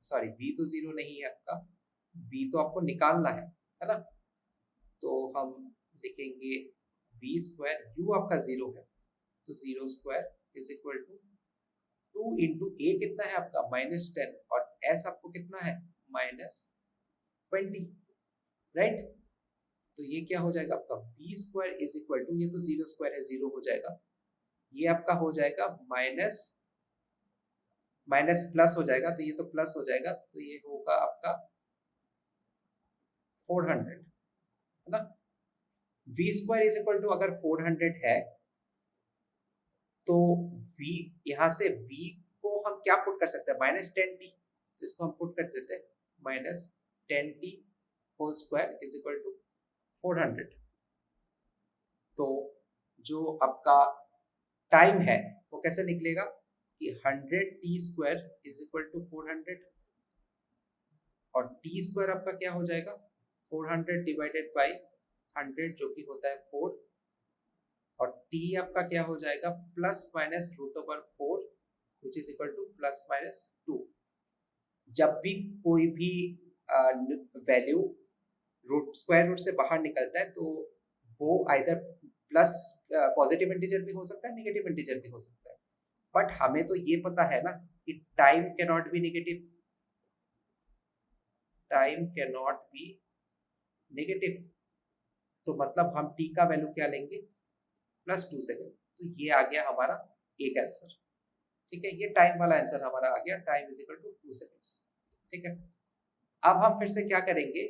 सॉरी v तो 0 नहीं है आपका, v तो आपको निकालना है ना। तो हम लिखेंगे v स्क्वायर, u आपका 0 है तो 0 square is equal to 2 into a कितना है आपका -10 और s आपको कितना है -20, राइट। तो ये क्या हो जाएगा आपका v square is equal to, ये तो 0 स्क्वायर है 0 हो जाएगा, ये आपका हो जाएगा माइनस माइनस प्लस हो जाएगा, तो ये तो प्लस हो जाएगा, तो ये होगा आपका 400, है ना। V square is equal to, अगर 400 है तो v, यहाँ से v को हम क्या पुट कर सकते हैं, -10t, तो इसको हम पुट कर देते हैं -10t whole square is equal to 400। तो जो आपका टाइम है वो कैसे निकलेगा कि 100t square is equal to 400, और t स्क्वायर आपका क्या हो जाएगा 400 डिवाइडेड बाई 100 जो कि होता है 4, और t आपका क्या हो जाएगा plus minus root over 4 which is equal to plus minus 2। जब भी कोई भी वैल्यू रूट स्क्वायर रूट से बाहर निकलता है तो वो आइदर प्लस पॉजिटिव इंटीजर भी हो सकता है, नेगेटिव इंटीजर भी हो सकता है, बट हमें तो ये पता है ना कि time can not be negative, time can not be negative, तो मतलब हम t का वैल्यू क्या लेंगे +2 सेकेंड, तो ये आ गया हमारा एक आंसर। ठीक है, ये टाइम वाला आंसर हमारा आ गया, time is equal to 2 seconds. ठीक है, अब हम फिर से क्या करेंगे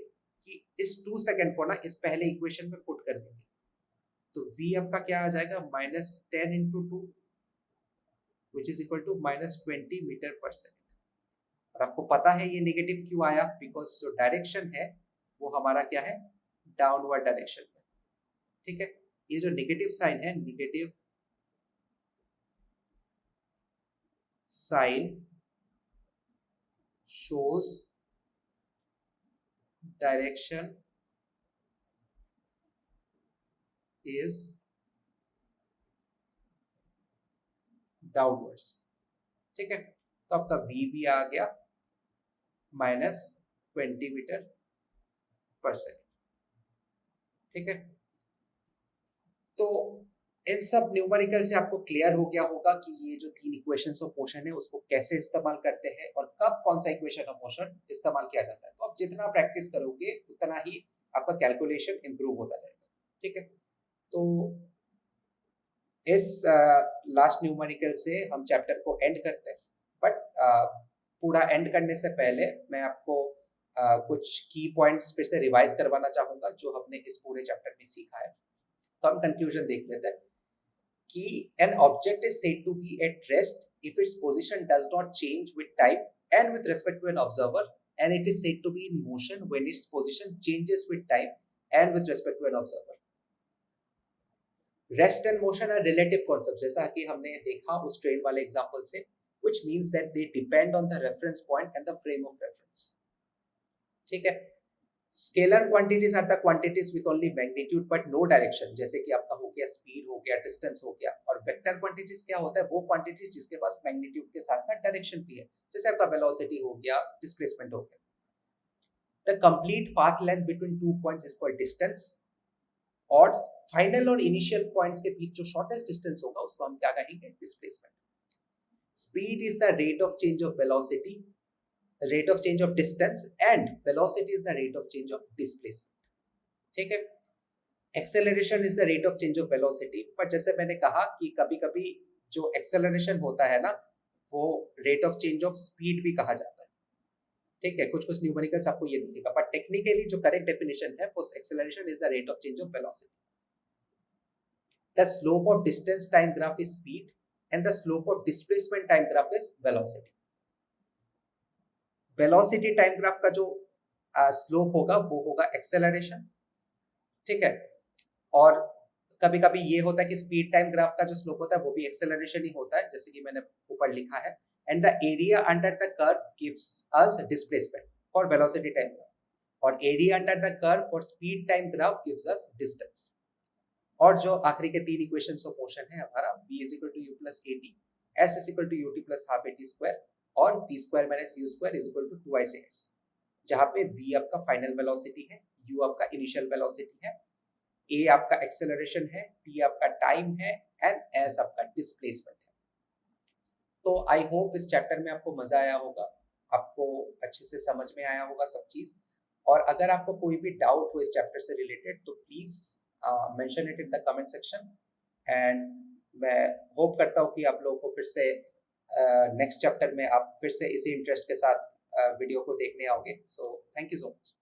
कि इस 2 सेकेंड को ना इस पहले इक्वेशन में पुट कर देंगे, तो v आपका क्या आ जाएगा -10 into 2 which is equal to -20 metre per second. और आपको पता है ये नेगेटिव क्यों आया, बिकॉज जो डायरेक्शन है वो हमारा क्या है डाउनवर्ड डायरेक्शन है। ठीक है, ये जो नेगेटिव साइन है, negative sign shows direction is downwards। ठीक है, तो आपका v भी आ गया -20 मीटर पर सेकेंड। ठीक है, तो इन सब न्यूमेरिकल से आपको क्लियर हो गया होगा कि ये जो 3 इक्वेशंस ऑफ मोशन है उसको कैसे इस्तेमाल करते हैं और कब कौन सा इक्वेशन ऑफ मोशन इस्तेमाल किया जाता है। तो आप जितना प्रैक्टिस करोगे उतना ही आपका कैलकुलेशन इंप्रूव होता जाएगा। ठीक है, तो इस लास्ट न्यूमेरिकल से हम चैप्टर को एंड करते हैं, बट पूरा एंड करने से पहले मैं आपको कुछ की पॉइंट्स फिर से रिवाइज करवाना चाहूंगा जो हमने इस पूरे चैप्टर में सीखा है। तो हम कंक्लूजन देख लेते हैं कि an object is said to be at rest if its position does not change with time and with respect to an observer, and it is said to be in motion when its position changes with time and with respect to an observer। Rest and motion are relative concepts, जैसा कि हमने देखा उस train वाले example से, which means that they depend on the reference point and the frame of reference। ठीक है, scalar quantities are the quantities with only magnitude but no direction, जैसे कि आपका हो गया स्पीड, हो गया डिस्टेंस, हो गया। और वेक्टर क्वांटिटीज क्या होता है, वो क्वांटिटीज जिसके पास मैग्नीट्यूड के साथ साथ डायरेक्शन भी है, जैसे आपका वेलोसिटी हो गया, डिस्प्लेसमेंट हो गया। The complete path length between 2 points is called distance, और फाइनल और इनिशियल पॉइंट्स के बीच जो शॉर्टेस्ट डिस्टेंस होगा उसको हम क्या कहेंगे displacement. Speed is the rate of change of velocity, rate of change of distance, and velocity is the rate of change of displacement। ठीक है, acceleration is the rate of change of velocity, पर जैसे मैंने कहा कि कभी कभी जो acceleration होता है ना वो rate of change of speed भी कहा जाता है। ठीक है, कुछ कुछ न्यूमेरिकल्स आपको ये दिखेगा, पर टेक्निकली जो करेक्ट डेफिनेशन है वो acceleration is the rate of change of velocity। The slope of distance time graph is speed and the slope of displacement time graph is velocity। Velocity time graph का जो slope होगा वो होगा acceleration. ठीक है, और कभी कभी ये होता है कि स्पीड टाइम ग्राफ का जो स्लोप होता है वो भी एक्सेलरेशन ही होता है, जैसे कि मैंने ऊपर लिखा है। And the area under the curve gives us displacement for velocity time graph, और area under the curve for speed time graph gives us distance. और जो आखिरी के 3 इक्वेशंस ऑफ मोशन है हमारा v = u + at, s = ut + ½ at², और v² - u² = 2ic/s, जहां पे v आपका फाइनल वेलोसिटी है, u आपका इनिशियल वेलोसिटी है, a आपका एक्सेलरेशन है, t आपका टाइम है, एंड s आपका डिस्प्लेसमेंट है। तो आई होप इस चैप्टर में आपको मजा आया होगा, आपको अच्छे से समझ में आया होगा सब चीज। और अगर आपको कोई भी डाउट हो इस चैप्टर से रिलेटेड तो please mention it in the comment section, and मैं होप करता हूँ कि आप लोगों को फिर से नेक्स्ट चैप्टर में आप फिर से इसी इंटरेस्ट के साथ वीडियो को देखने आओगे। So thank you so much.